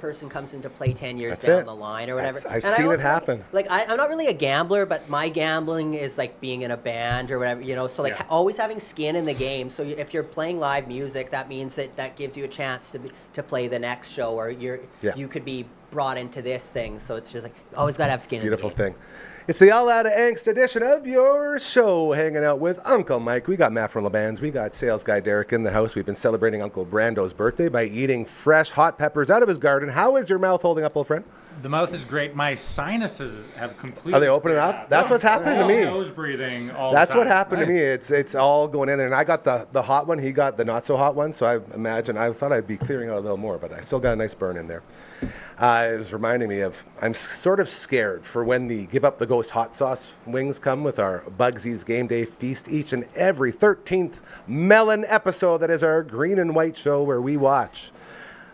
person comes into play 10 years That's down it. the line or whatever. I've And I seen it also happen. I'm not really a gambler, but my gambling is like being in a band or whatever, you know. So like Yeah. always having skin in the game. So if you're playing live music, that means that gives you a chance to play the next show, or Yeah. you could be brought into this thing. So it's just like always got to have skin Beautiful in the game. thing. It's the All Out of Angst edition of your show, hanging out with Uncle Mike. We got Matt from LeBans. We got sales guy Derek in the house. We've been celebrating Uncle Brando's birthday by eating fresh hot peppers out of his garden. How is your mouth holding up, old friend? The mouth is great. My sinuses have completely. Are they opening cleared up? That's what's happening to me. Nose breathing all That's the what time. happened to me. It's all going in there. And I got the hot one. He got the not so hot one. So I thought I'd be clearing out a little more, but I still got a nice burn in there. It was reminding me of, I'm sort of scared for when the Give Up the Ghost hot sauce wings come with our Bugsy's Game Day Feast each and every 13th Melon episode. That is our green and white show where we watch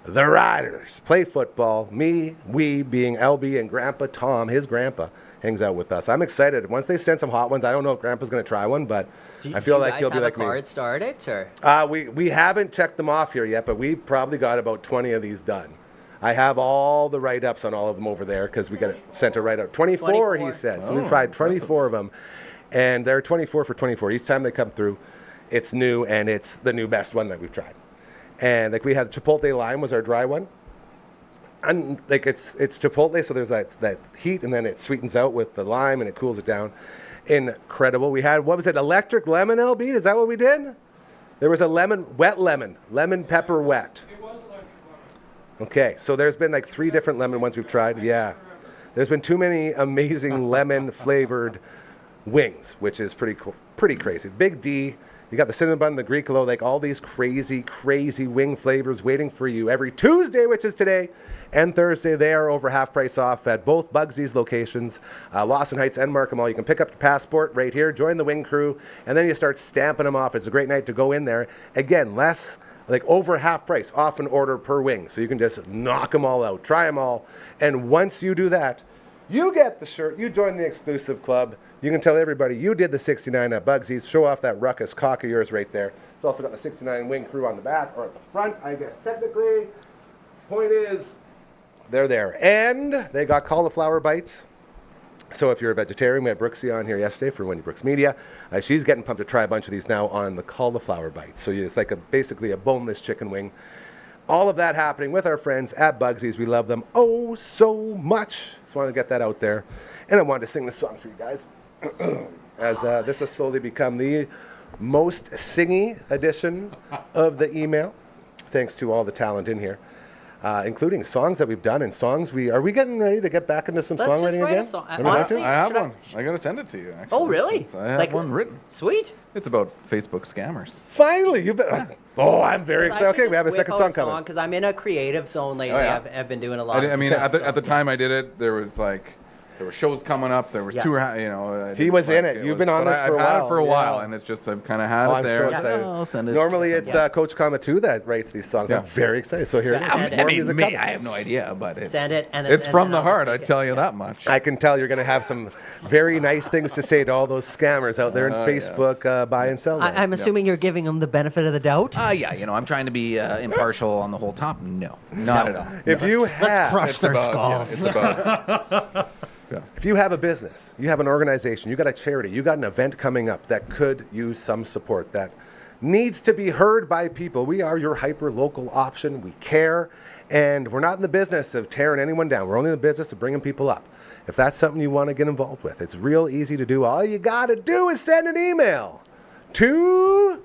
the Riders play football. We being LB, and Grandpa Tom, his grandpa, hangs out with us. I'm excited. Once they send some hot ones, I don't know if Grandpa's going to try one, but I feel like he'll be like me. Do you me. guys have a card started, or? We haven't checked them off here yet, but we've probably got about 20 of these done. I have all the write-ups on all of them over there because we got it sent a write-up. 24, he says. So we've tried 24 of them, and they're 24 for 24. Each time they come through, it's new, and it's the new best one that we've tried. And like we had Chipotle Lime was our dry one. And like it's Chipotle, so there's that heat, and then it sweetens out with the lime, and it cools it down. Incredible. We had, what was it, electric lemon, LB? Is that what we did? There was a lemon pepper wet. Okay, so there's been like 3 different lemon ones we've tried. Yeah. There's been too many amazing lemon flavored wings, which is pretty cool, pretty crazy. Big D, you got the cinnamon bun, the Greekalo, like all these crazy, crazy wing flavors waiting for you every Tuesday, which is today, and Thursday. They are over half price off at both Bugsy's locations, Lawson Heights and Markham Mall. You can pick up your passport right here, join the wing crew, and then you start stamping them off. It's a great night to go in there. Again, like over half price off an order per wing. So you can just knock them all out, try them all. And once you do that, you get the shirt, you join the exclusive club. You can tell everybody you did the 69 at Bugsy's. Show off that ruckus cock of yours right there. It's also got the 69 wing crew on the back, or at the front, I guess technically. Point is, they're there. And they got cauliflower bites. So if you're a vegetarian, we had Brooksy on here yesterday for Wendy Brooks Media. She's getting pumped to try a bunch of these now on the cauliflower bites. So it's like basically a boneless chicken wing. All of that happening with our friends at Bugsy's. We love them oh so much. Just wanted to get that out there. And I wanted to sing this song for you guys. As this has slowly become the most singy edition of the email. Thanks to all the talent in here. Including songs that we've done and songs are we getting ready to get back into some Let's just songwriting write a again? song. Are we going Honestly, to? I have should I- one. I gotta send it to you. Actually. Oh, really? I have Like- one written. Sweet. It's about Facebook scammers. Finally, you've been. Oh, I'm very excited. Okay, we have a second song coming. Because I'm in a creative zone lately. Oh, yeah. I've been doing a lot. I mean, of at the time I did it, there were shows coming up. There was Yeah. tour, you know. He was in it. You've been on but this for a I've had while. it for a while, Yeah. and it's just I've kind of had Oh, it I'm there. so Yeah. excited. I'll send it. Normally it's Coach Kama too that writes these songs. Yeah. I'm very excited. So here it is. Send it. More music coming. I have no idea, but it's, Send it, and it's and from then the I'll heart. just I make it. tell you Yeah. that much. I can tell you're going to have some very nice things to say to all those scammers out there in Yes. Facebook buy and sell. I'm assuming you're giving them the benefit of the doubt. Yeah, I'm trying to be impartial on the whole top. No. Not at all. If you have, crush It's their about, skulls. it's about. Yeah. if you have a business, you have an organization, you got a charity, you got an event coming up that could use some support, that needs to be heard by people, we are your hyper local option. We care, and we're not in the business of tearing anyone down. We're only in the business of bringing people up. If that's something you want to get involved with, it's real easy to do. All you got to do is send an email to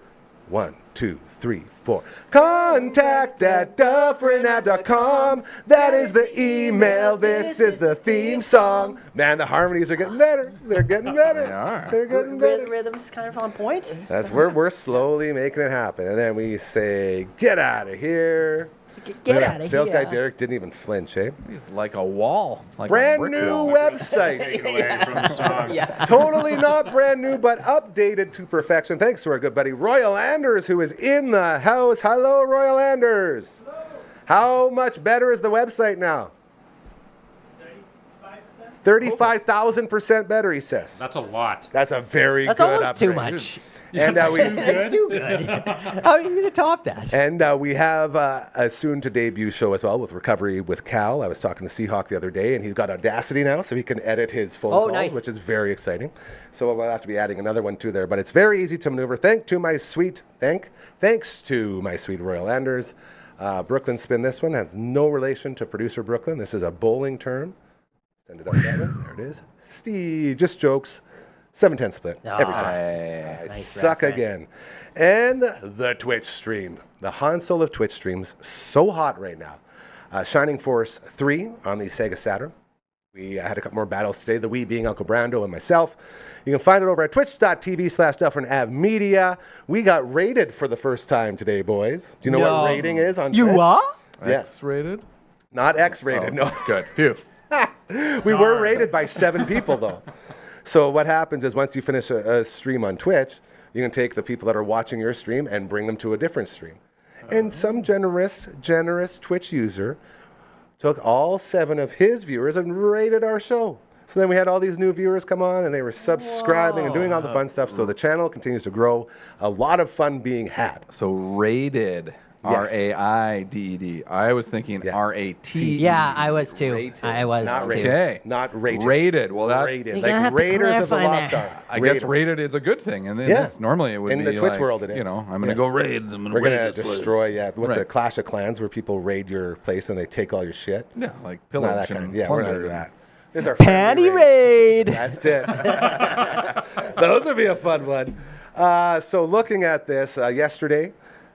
1, 2, 3, 4. Contact@dufferinav.com. That is the email. This is the theme song. Man, the harmonies are getting better. They're getting better. They are. They're getting better. Rhythm's kind of on point. That's where we're slowly making it happen. And then we say, get out of here. Get Look at out that. of Sales here. guy Derek didn't even flinch, eh? He's like a wall. Like a Brand brick new wall. website. Take it away from the song. Yeah. Totally not brand new, but updated to perfection. Thanks to our good buddy Royal Anders, who is in the house. Hello, Royal Anders. Hello. How much better is the website now? 35,000% better, he says. That's a lot. That's a very That's good almost too upgrade. much. And It's too good. How are you going to top that? And we have a soon-to-debut show as well with Recovery with Cal. I was talking to Seahawk the other day, and he's got Audacity now, so he can edit his phone calls, nice. which is very exciting. So we'll have to be adding another one to there. But it's very easy to maneuver. Thanks to my sweet Royal Anders. Brooklyn Spin. This one has no relation to producer Brooklyn. This is a bowling term. Send it up that way. There it is. Steve, just jokes. 7-10 split every time. I Nice suck reference. again. And the Twitch stream. The console of Twitch streams. So hot right now. Shining Force 3 on the Sega Saturn. We had a couple more battles today, the Wii being Uncle Brando and myself. You can find it over at twitch.tv/Dufferin Ave Media. We got rated for the first time today, boys. Do you know what rating is on Twitch? You are? Yes. X-rated? Not X-rated, no. Good. Phew. We were rated by 7 people, though. So what happens is once you finish a stream on Twitch, you can take the people that are watching your stream and bring them to a different stream. And some generous Twitch user took all 7 of his viewers and rated our show. So then we had all these new viewers come on, and they were subscribing and doing all the fun stuff. So the channel continues to grow. A lot of fun being had. So rated. Yes. R-A-I-D-E-D. I was thinking Yeah. R-A-T. Yeah, I was too. Rated. I was Not too. rated. Okay. Not rated. Rated. Well, that rated. You're gonna Like have to Raiders of the clarify Lost that. Ark. I guess Raiders. rated is a good thing, and then Yeah. normally it would In be the Twitch like, world it is. You know, I'm gonna Yeah. go raid. I'm gonna We're raid going to this place. destroy, what's Right. a Clash of Clans where people raid your place and they take all your shit? Yeah, like No, pillage that kind and of, yeah, we're not plunder. doing that. This is our Panty friendly raid. That's it. Those would be a fun one. So looking at this, yesterday,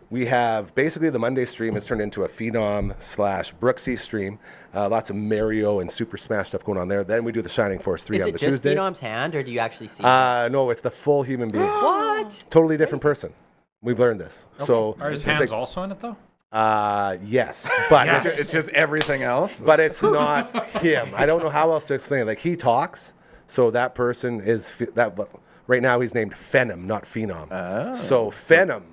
we have basically the Monday stream has turned into a Phenom/Brooksy stream. Lots of Mario and Super Smash stuff going on there. Then we do the Shining Force 3 Is on it the just Tuesdays. Phenom's hand, or do you actually see? No, it's the full human being. What? Totally different person. We've learned this. So Are his it's hands like- also in it, though? yes, but Yes. it's It's just everything else. but it's not him. I don't know how else to explain it. Like he talks, so that person is that. Right now he's named Phenom, not Phenom. Oh. So Phenom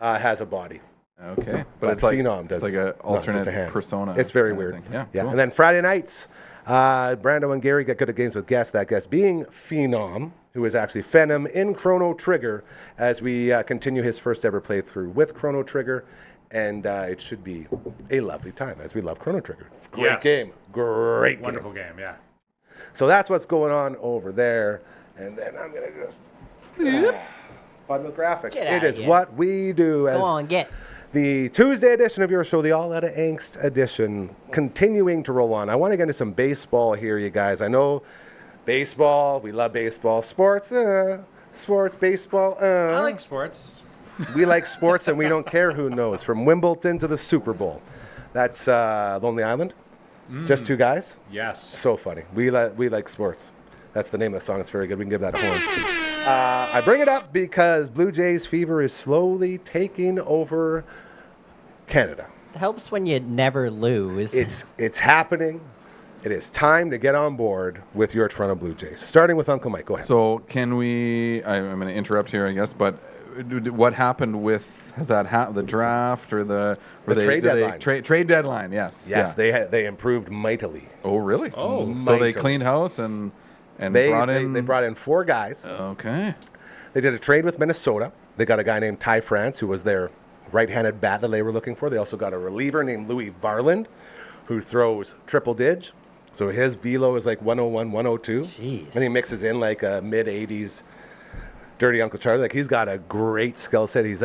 has a body, Okay, but it's like Phenom does. it's like an not just alternate a hand. persona. It's very kind of weird. thing. Yeah, yeah. cool. And then Friday nights, Brando and Gary get good at games with guests. That guest being Phenom, who is actually Phenom in Chrono Trigger, as we continue his first ever playthrough with Chrono Trigger. And it should be a lovely time, as we love Chrono Trigger. Great Yes. game. Great game. Wonderful game, yeah. So that's what's going on over there. And then I'm going to just... fun with graphics. Get It outta is here. what we do as Go on, get. the Tuesday edition of your show, the All Out of Angst edition, continuing to roll on. I want to get into some baseball here, you guys. I know baseball, we love baseball. Sports, baseball, I like sports. We like sports and we don't care who knows. From Wimbledon to the Super Bowl. That's Lonely Island. Just 2 guys. Yes. So funny. We like sports. That's the name of the song. It's very good. We can give that a horn. I bring it up because Blue Jays fever is slowly taking over Canada. It helps when you never lose. It's happening. It is time to get on board with your Toronto Blue Jays. Starting with Uncle Mike. Go ahead. So can we? I'm going to interrupt here, I guess, but what happened with the draft or the trade deadline? Trade deadline, yes. Yes, yeah. they improved mightily. Oh, really? Oh. So they Mightily. cleaned house and They brought in. they brought in 4 guys. Okay. They did a trade with Minnesota. They got a guy named Ty France, who was their right-handed bat that they were looking for. They also got a reliever named Louis Varland, who throws triple dig. So his velo is like 101, 102. Jeez. And he mixes in like a mid-80s Dirty Uncle Charlie. Like he's got a great skill set. He's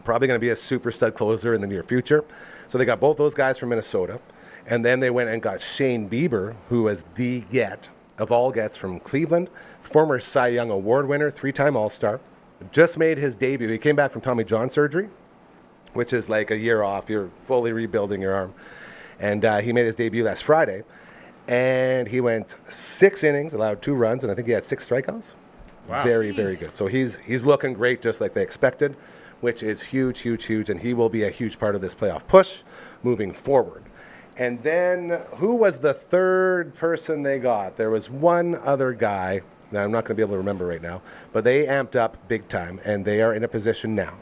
probably going to be a super stud closer in the near future. So they got both those guys from Minnesota. And then they went and got Shane Bieber, who was the get of all gets from Cleveland, former Cy Young Award winner, 3-time All-Star, just made his debut. He came back from Tommy John surgery, which is like a year off. You're fully rebuilding your arm. And he made his debut last Friday. And he went 6 innings, allowed 2 runs, and I think he had 6 strikeouts. Wow. Very, very good. So he's looking great, just like they expected, which is huge, huge, huge. And he will be a huge part of this playoff push moving forward. And then who was the third person they got? There was one other guy. Now, I'm not going to be able to remember right now, but they amped up big time, and they are in a position now.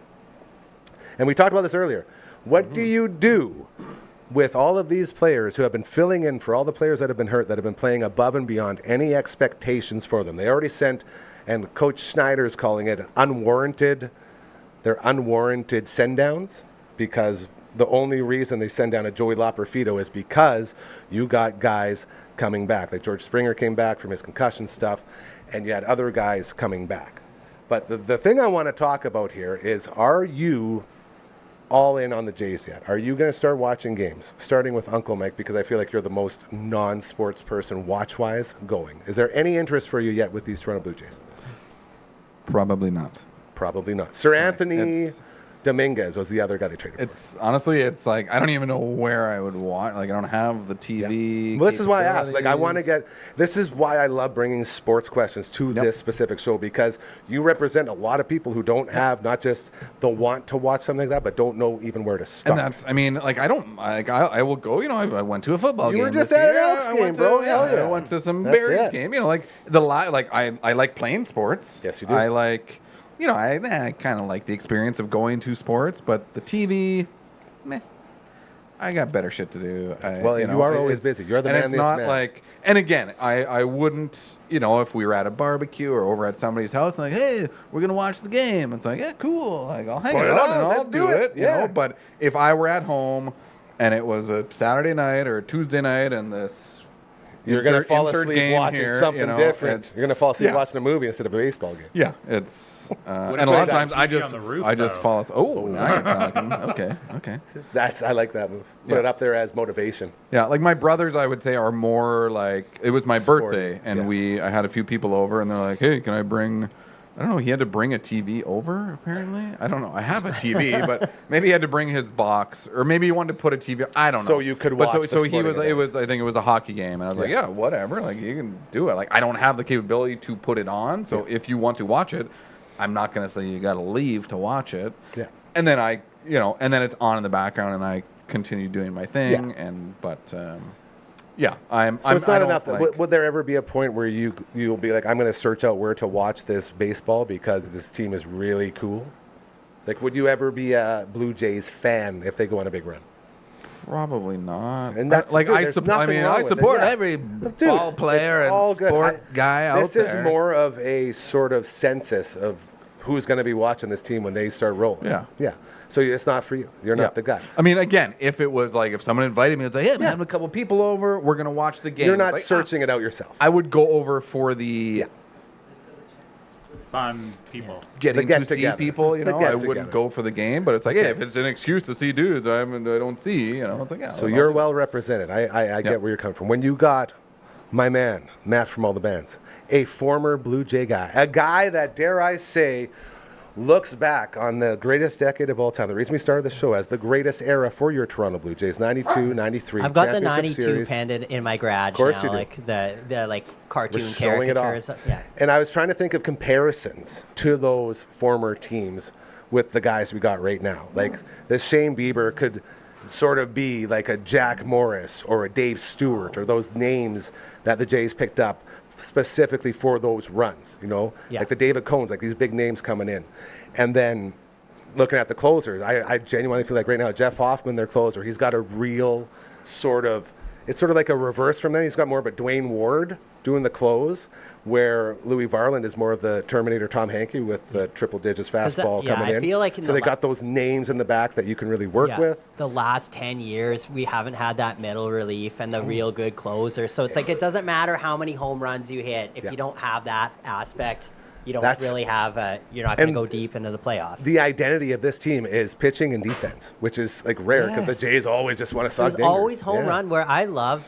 And we talked about this earlier. What do you do with all of these players who have been filling in for all the players that have been hurt, that have been playing above and beyond any expectations for them? They already sent, and Coach Schneider's calling it they're unwarranted send-downs, because the only reason they send down a Joey Loperfido is because you got guys coming back. Like George Springer came back from his concussion stuff, and you had other guys coming back. But the thing I want to talk about here is, are you all in on the Jays yet? Are you going to start watching games? Starting with Uncle Mike, because I feel like you're the most non-sports person watch-wise going. Is there any interest for you yet with these Toronto Blue Jays? Probably not. Probably not. Sir Anthony It's- Dominguez was the other guy they traded for. It's honestly, it's like I don't even know where I would watch. Like I don't have the TV. Well, this is why I asked. Like, I want to capabilities. this is why I love bringing sports questions to Yep. this specific show, because you represent a lot of people who don't have not just the want to watch something like that, but don't know even where to start. And that's, I mean, like I don't, like I will go. You know, I went to a football You game. were just this at an year. Elks I game, went to- bro. Hell yeah. I went to some That's Bears it. game. You know, like I like playing sports. Yes, you do. I like, you know, I kind of like the experience of going to sports, but the TV, meh. I got better shit to do. Well, you are always busy. You're the and manliest it's not man. like, and again, I wouldn't, you know, if we were at a barbecue or over at somebody's house, like, hey, we're gonna watch the game. It's like, yeah, cool. Like, I'll hang Put it out on, and let's I'll do do it. it. You Yeah. know, but if I were at home and it was a Saturday night or a Tuesday night and this. You're going to fall insert asleep game watching here, something you know, different. it's- You're going to fall asleep yeah. watching a movie instead of a baseball game. Yeah, it's and if a lot of they got times I TV just on the roof, I just though? fall asleep. Oh, now you're talking. Okay. I like that move. Put Yeah. it up there as motivation. Yeah, like my brothers, I would say are more like it was my Sporty, birthday, and yeah. I had a few people over, and they're like, "Hey, can I bring?" I don't know. He had to bring a TV over. Apparently, I don't know. I have a TV, but maybe he had to bring his box, or maybe he wanted to put a TV. I don't know. So you could But watch the so he sporting was. It event. was. I think it was a hockey game, and I was like, Yeah. "Yeah, whatever. Like you can do it. Like I don't have the capability to put it on. So if you want to watch it, I'm not gonna say you got to leave to watch it. Yeah. And then and then it's on in the background, and I continue doing my thing. Yeah. Yeah, I'm. So it's I not don't enough. like- Would there ever be a point where you'll be like, I'm going to search out where to watch this baseball because this team is really cool? Like, would you ever be a Blue Jays fan if they go on a big run? Probably not. And that's like good. I There's support. I nothing mean, wrong I with it. support Yeah. every Dude, ball player it's all and good. sport guy out This there. is more of a sort of census of who's going to be watching this team when they start rolling. Yeah. Yeah. So it's not for you. You're not the guy. I mean, again, if it was like if someone invited me, it's like, hey, I'm Yeah. having a couple people over. We're gonna watch the game. You're It's not like, searching it out yourself. I would go over for the Yeah. Fun people. getting The to get see together. people. You The know, get I wouldn't together. go for the game, but it's like, hey, if it's an excuse to see dudes I don't see, you know, it's like, yeah. So I'll you're do well represented. I Yeah. get where you're coming from. When you got my man, Matt from all the bands, a former Blue Jay guy, a guy that, dare I say, looks back on the greatest decade of all time. The reason we started the show as the greatest era for your Toronto Blue Jays, 92, 93. I've got the championship 92 series. pendant in my garage Of course now, you do. like the like cartoon We're showing it off. caricatures. Yeah. And I was trying to think of comparisons to those former teams with the guys we got right now. Like the Shane Bieber could sort of be like a Jack Morris or a Dave Stewart or those names that the Jays picked up specifically for those runs, you know? Yeah. Like the David Cohns, like these big names coming in. And then looking at the closers, I genuinely feel like right now Jeff Hoffman, their closer, he's got a real sort of, it's sort of like a reverse from that. He's got more of a Dwayne Ward doing the close, where Louis Varland is more of the Terminator Tom Hankey with the triple digits fastball yeah, coming I in. feel like in so the they la- got those names in the back that you can really work Yeah. with. The last 10 years, we haven't had that middle relief and the real good closer. So it's like it doesn't matter how many home runs you hit if Yeah. you don't have that aspect you don't That's- really have you're not going and to go deep into the playoffs. The identity of this team is pitching and defense, which is like rare because the Yes. Jays always just want to suck There's dingers. always home Yeah. run where I love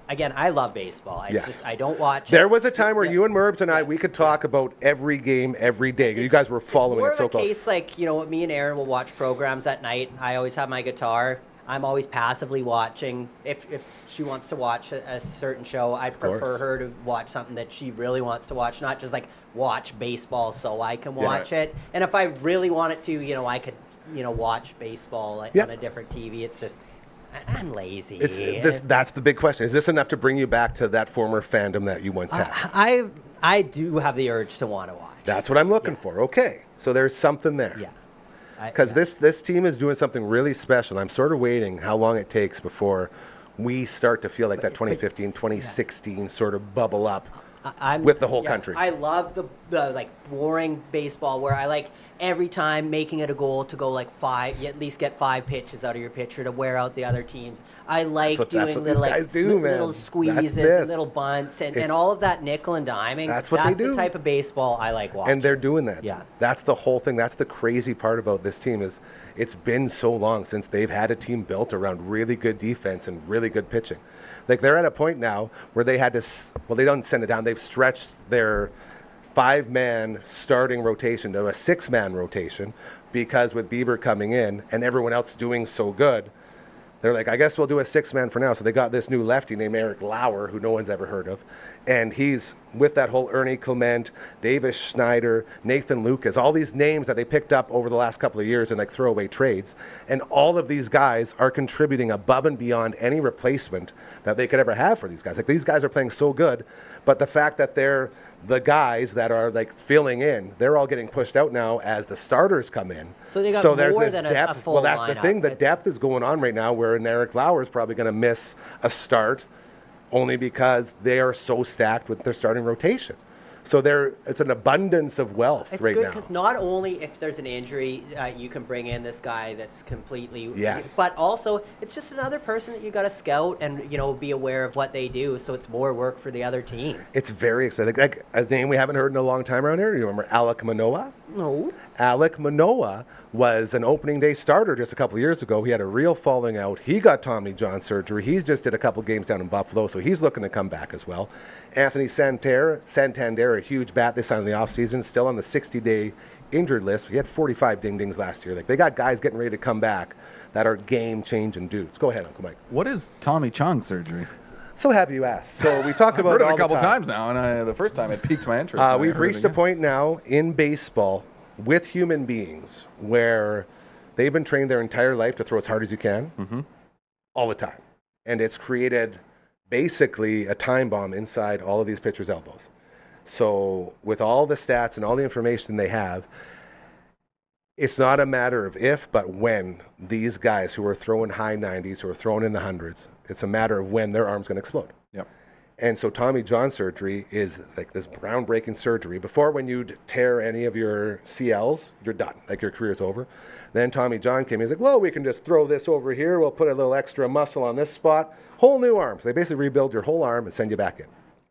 again, I love baseball. It's Yes. just I don't watch There it. was a time where Yeah. you and Merbs and I, we could talk about every game, every day. You guys were following it's more it so of a close. case like, me and Aaron will watch programs at night. I always have my guitar. I'm always passively watching. If she wants to watch a certain show, I prefer course. her to watch something that she really wants to watch, not just like watch baseball so I can Yeah. watch it. And if I really wanted to, I could, watch baseball like Yeah. on a different TV. It's just I'm lazy. That's the big question. Is this enough to bring you back to that former fandom that you once had? I do have the urge to want to watch. That's what I'm looking for. Okay, so there's something there. Yeah. Because this team is doing something really special. I'm sort of waiting how long it takes before we start to feel like that 2015, 2016 sort of bubble up I'm with the whole country. I love the like boring baseball where I like every time making it a goal to go like you at least get 5 pitches out of your pitcher to wear out the other teams. I like that's doing what little these guys do, man. little That's squeezes this. and little bunts It's- and all of that nickel and diming. That's what they do. the type of baseball I like watching. And they're doing that. Yeah. That's the whole thing. That's the crazy part about this team is it's been so long since they've had a team built around really good defense and really good pitching. Like they're at a point now where they had to, they don't send it down. They've stretched their 5-man starting rotation to a 6-man rotation because with Bieber coming in and everyone else doing so good, they're like, I guess we'll do a 6-man for now. So they got this new lefty named Eric Lauer, who no one's ever heard of. And he's with that whole Ernie Clement, Davis Schneider, Nathan Lucas, all these names that they picked up over the last couple of years in like throwaway trades. And all of these guys are contributing above and beyond any replacement that they could ever have for these guys. Like these guys are playing so good, but the fact that they're the guys that are like filling in, they're all getting pushed out now as the starters come in. So they got there's more this than depth. a full Well, that's the lineup. thing. The It's- depth is going on right now where Eric Lauer is probably going to miss a start only because they are so stacked with their starting rotation. So it's an abundance of wealth It's right good now. because not only if there's an injury, you can bring in this guy that's completely, Yes. but also it's just another person that you got to scout and be aware of what they do. So it's more work for the other team. It's very exciting. Like a name we haven't heard in a long time around here. You remember Alek Manoah? No. Alek Manoah was an opening day starter just a couple of years ago. He had a real falling out. He got Tommy John surgery. He's just did a couple games down in Buffalo, so he's looking to come back as well. Anthony Santander, a huge bat they signed in the offseason, still on the 60-day injured list. He had 45 ding-dings last year. Like they got guys getting ready to come back that are game-changing dudes. Go ahead, Uncle Mike. What is Tommy Chong surgery? So happy you asked. So we talk I've about heard it it all a couple the time. times now, and the first time it piqued my interest. and I We've heard it reached a again. point now in baseball with human beings where they've been trained their entire life to throw as hard as you can all the time. And it's created basically a time bomb inside all of these pitchers' elbows. So with all the stats and all the information they have, it's not a matter of if, but when these guys who are throwing high 90s, who are throwing in the hundreds, it's a matter of when their arm's going to explode. Yep. And so Tommy John surgery is like this groundbreaking surgery. Before, when you'd tear any of your CLs, you're done. Like your career's over. Then Tommy John came. He's like, well, we can just throw this over here. We'll put a little extra muscle on this spot. Whole new arm. So they basically rebuild your whole arm and send you back in.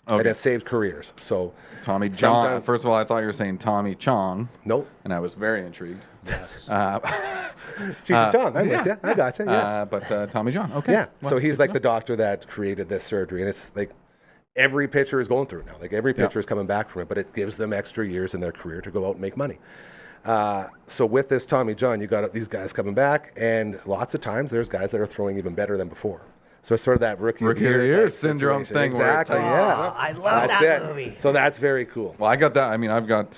And Okay. it saved careers. So Tommy John. sometimes- First of all, I thought you were saying Tommy Chong, Nope. and I was very intrigued. Yes. Cheech Chong. I'm with you. I got you. Yeah. But Tommy John. Okay. Yeah. Well, So he's good like to the know. doctor that created this surgery. And it's like every pitcher is going through it now. Like every pitcher is coming back from it, but it gives them extra years in their career to go out and make money. So with this Tommy John, you got these guys coming back, and lots of times there's guys that are throwing even better than before. So it's sort of that rookie of the year type syndrome situation. thing where it's Exactly. like, Yeah. I love That's that it. movie. So that's very cool. Well, I got that. I mean, I've got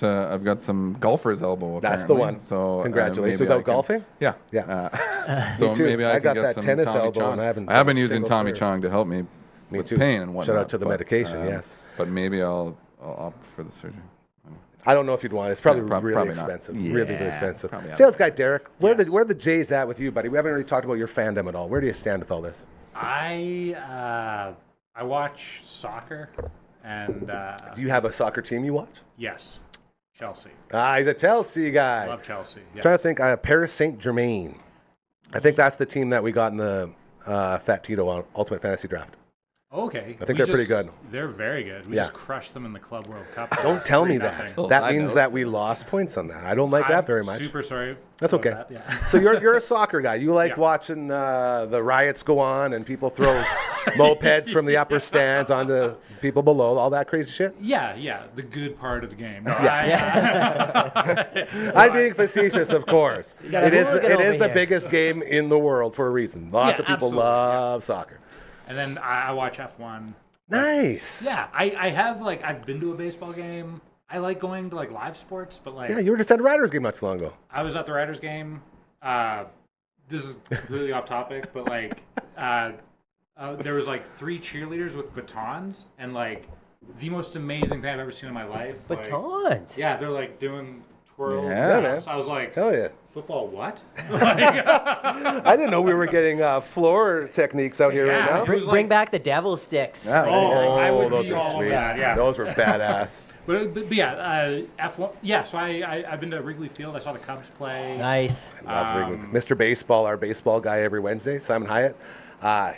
some golfer's elbow. That's the apparently. one. So Congratulations. maybe I Without can- golfing? Yeah. Yeah. So Me too. maybe I I can got get that some tennis Tommy elbow, Chong. and I haven't I have done been a using single Tommy serve. Chong to help me Me with too. pain and whatnot. Shout out to the but, medication, yes. But maybe I'll opt for the surgery. I don't know if you'd want it. It's probably prob- really probably not. expensive. Yeah, really, really expensive. probably not. Sales guy Derek, where Yes. the Jays at with you, buddy? We haven't really talked about your fandom at all. Where do you stand with all this? I watch soccer, and Do you have a soccer team you watch? yes, Chelsea. He's a Chelsea guy. Love Chelsea. Yeah. Trying to think, Paris Saint-Germain. I think that's the team that we got in the Fat Tito Ultimate Fantasy Draft. Okay. I think they're pretty good. They're very good. We Yeah. just crushed them in the Club World Cup. Don't tell me 3-0. that. Oh, That side means note. that we lost points on that. I don't like that I'm very much. Super sorry. That's about okay. that, yeah. So you're a soccer guy. You like Yeah. watching the riots go on and people throw mopeds from the upper stands onto people below, all that crazy shit? Yeah, the good part of the game. No, I'm being facetious, of course. got a It is hooligan it is over the here. biggest game in the world for a reason. Lots Yeah, of people absolutely, love soccer. And then I watch F1. Nice. Yeah, I have I've been to a baseball game. I like going to live sports, but Yeah, you were just at a Riders game not too long ago. I was at the Riders game. This is completely off topic, but there was 3 cheerleaders with batons, and the most amazing thing I've ever seen in my life. Batons. Yeah, they're doing twirls. Yeah, man. So I was like, Hell yeah. football what? I didn't know we were getting floor techniques out here Yeah. right now. It was Bring back the devil sticks. Yeah. Oh, I would those be are all of sweet. that, yeah. Those were badass. But yeah, F1. Yeah, so I've been to Wrigley Field. I saw the Cubs play. Nice. Love Wrigley. Mr. Baseball, our baseball guy every Wednesday, Simon Hyatt.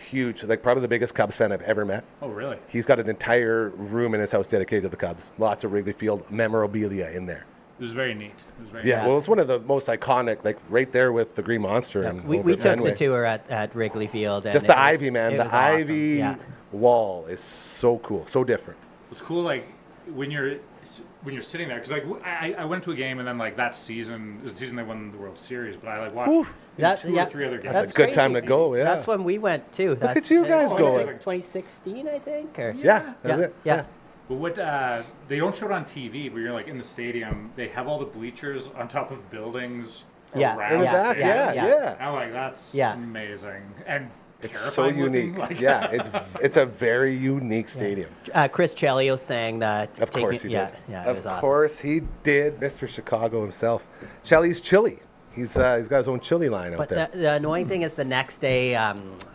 Huge, probably the biggest Cubs fan I've ever met. Oh, really? He's got an entire room in his house dedicated to the Cubs. Lots of Wrigley Field memorabilia in there. It was very neat. It was very Yeah, neat. well, it's one of the most iconic, right there with the Green Monster. And We over at took the Fenway. tour at Wrigley Field. And Just it the was- ivy, man. it The was awesome. ivy Yeah. wall is so cool, so different. It's cool, when you're sitting there, because I went to a game and then that season is the season they won the World Series, but I watched Oof. That's 2 or 3 other games. That's a good time to go, yeah. That's when we went too. That's, at you guys going. 2016, I think. Or Yeah, that's yeah, it. yeah. But what they don't show it on TV, but you're in the stadium. They have all the bleachers on top of buildings Yeah, around In the Yeah, back, yeah, yeah, yeah. yeah. I'm like, that's Yeah. amazing and It's terrifying so unique. looking. Yeah, it's a very unique stadium. Chris Chelios sang that. Of course he did. Yeah, it was Of awesome. course he did. Mr. Chicago himself. Chelly's Chili. He's got his own chili line out But there. the annoying thing is the next day,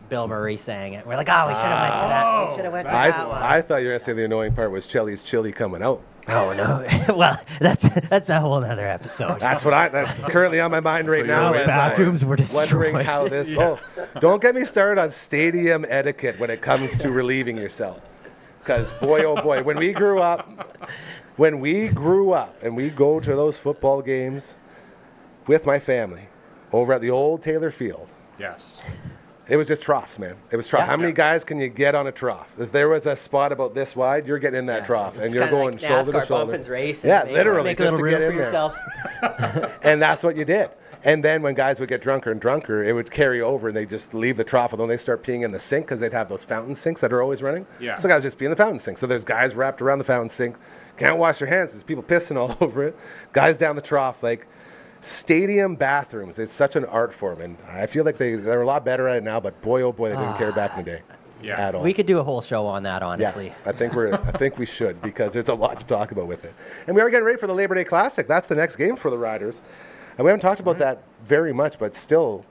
Bill Murray sang it. We're like, oh, we should have went to that. We should have went to that one. I thought you were gonna say the annoying part was Chelly's Chili coming out. Oh no! Well, that's a whole other episode. That's that's currently on my mind right now. your as bathrooms I'm were wondering destroyed. how this. Oh, don't get me started on stadium etiquette when it comes to relieving yourself. Because boy, oh boy, when we grew up, and we go to those football games with my family over at the old Taylor Field, Yes. it was just troughs, man. It was trough. Yeah. How many guys can you get on a trough? If there was a spot about this wide, you're getting in that trough, It's and you're kinda going like shoulder to NASCAR shoulder. bumpins race. Yeah, Make literally, a little just to room get for in there. yourself. And that's what you did. And then when guys would get drunker and drunker, it would carry over, and they just leave the trough, and then they start peeing in the sink because they'd have those fountain sinks that are always running. Yeah. So guys just pee in the fountain sink. So there's guys wrapped around the fountain sink, can't wash their hands. There's people pissing all over it. Guys down the trough, stadium bathrooms. It's such an art form, and I feel like they're a lot better at it now. But boy, oh boy, they didn't care back in the day. Yeah. At all. We could do a whole show on that, honestly. Yeah, I think we should, because there's a lot to talk about with it. And we are getting ready for the Labor Day Classic. That's the next game for the Riders. And we haven't talked about that very much, but still,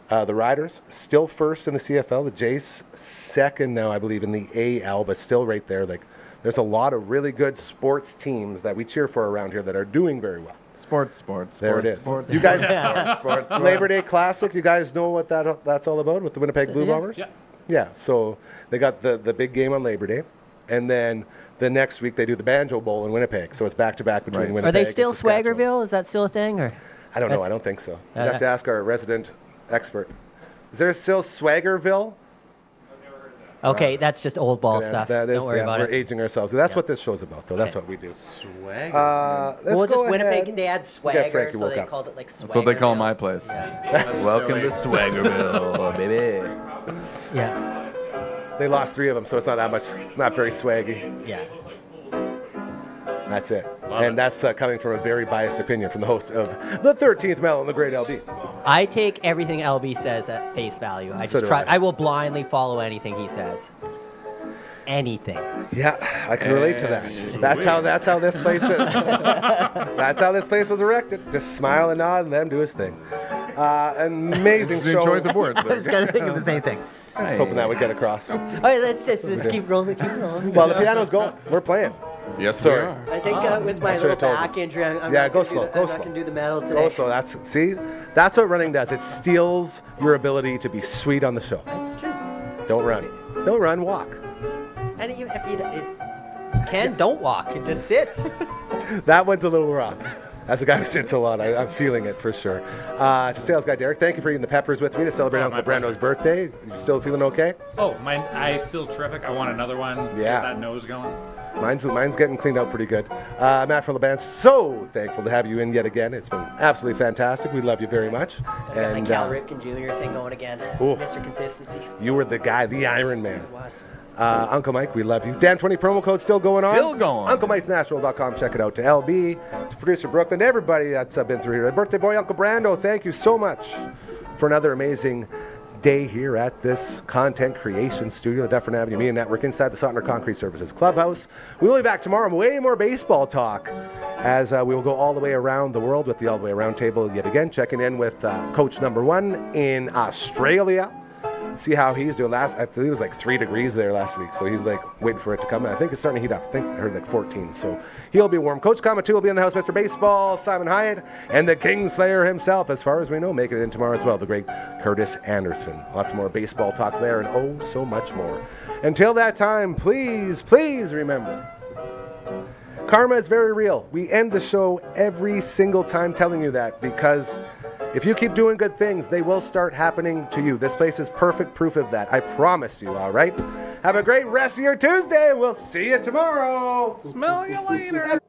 the Riders still first in the CFL. The Jays second now, I believe, in the AL, but still right there. There's a lot of really good sports teams that we cheer for around here that are doing very well. Sports. There it is. Sports. You guys, Sports. Labor Day Classic, you guys know what that's all about with the Winnipeg Blue Yeah. Bombers? Yeah. Yeah, so they got the big game on Labor Day, and then the next week they do the Banjo Bowl in Winnipeg. So it's back-to-back between Right. Winnipeg Are they and still Saskatchewan. Swaggerville? Is that still a thing, or? I don't know. That's- I don't think so. You have to ask our resident expert. Is there still Swaggerville? Okay, that's just old ball Yes, stuff. that is, Don't worry about we're it. aging ourselves. That's what this show's about, though. That's what we do. Swag. Let's Well, just go Winnipeg, ahead. they had Frankie swagger, so woke they up. called it like swagger. That's what they call my place. Welcome to Swaggerville, baby. Yeah, They lost 3 of them, so it's not that much, not very swaggy. yeah. That's it. Love And it. that's coming from a very biased opinion from the host of the 13th Melon, the Great LB. I take everything LB says at face value. I So just do try. I. I will blindly follow anything he says. Anything. Yeah, I can relate to that. That's how this place is. That's how this place was erected. Just smile and nod and let him do his thing. Amazing Interesting show. choice of words. I was there. gonna think of the same thing. I was hoping that would get across. All right, let's just keep rolling, keep rolling. Well, the piano's going. We're playing. Yes, Sorry. we are. I think with my I should've little told back you. injury, I'm Yeah, not go gonna slow, do go I'm slow. not gonna do the metal today. Oh, so that's what running does. It steals your ability to be sweet on the show. That's true. Don't run. Don't run. Walk. And even if you can, don't walk and just sit. That one's a little rough. As a guy who sits a lot, I'm feeling it for sure. To sales guy Derek, thank you for eating the peppers with me to celebrate Uncle Brando's birthday. You still feeling okay? Oh, I feel terrific. I want another one. Yeah. Get that nose going. Mine's getting cleaned out pretty good. Matt from the band, so thankful to have you in yet again. It's been absolutely fantastic. We love you very much. Got my Cal Ripken Jr. thing going again. Mr. Consistency. You were the guy, the Iron Man. It was. Uncle Mike, we love you. Dan20 promo code still going on. Still going. UncleMike'sNatural.com. Check it out. To LB, to producer Brooklyn, everybody that's been through here. The birthday boy, Uncle Brando, thank you so much for another amazing day here at this content creation studio, the Dufferin Ave Media Network, inside the Sotner Concrete Services Clubhouse. We will be back tomorrow. Way more baseball talk as we will go all the way around the world with the All the Way Around table yet again, checking in with coach number 1 in Australia. See how he's doing. I believe it was like 3 degrees there last week, so he's like waiting for it to come. I think it's starting to heat up. I think I heard like 14, so he'll be warm. Coach Kama 2 will be in the house. Mr. Baseball, Simon Hyatt, and the Kingslayer himself, as far as we know, making it in tomorrow as well, the great Curtis Anderson. Lots more baseball talk there, and oh, so much more. Until that time, please, please remember, karma is very real. We end the show every single time telling you that, because if you keep doing good things, they will start happening to you. This place is perfect proof of that. I promise you, all right? Have a great rest of your Tuesday, and we'll see you tomorrow. Smell you later.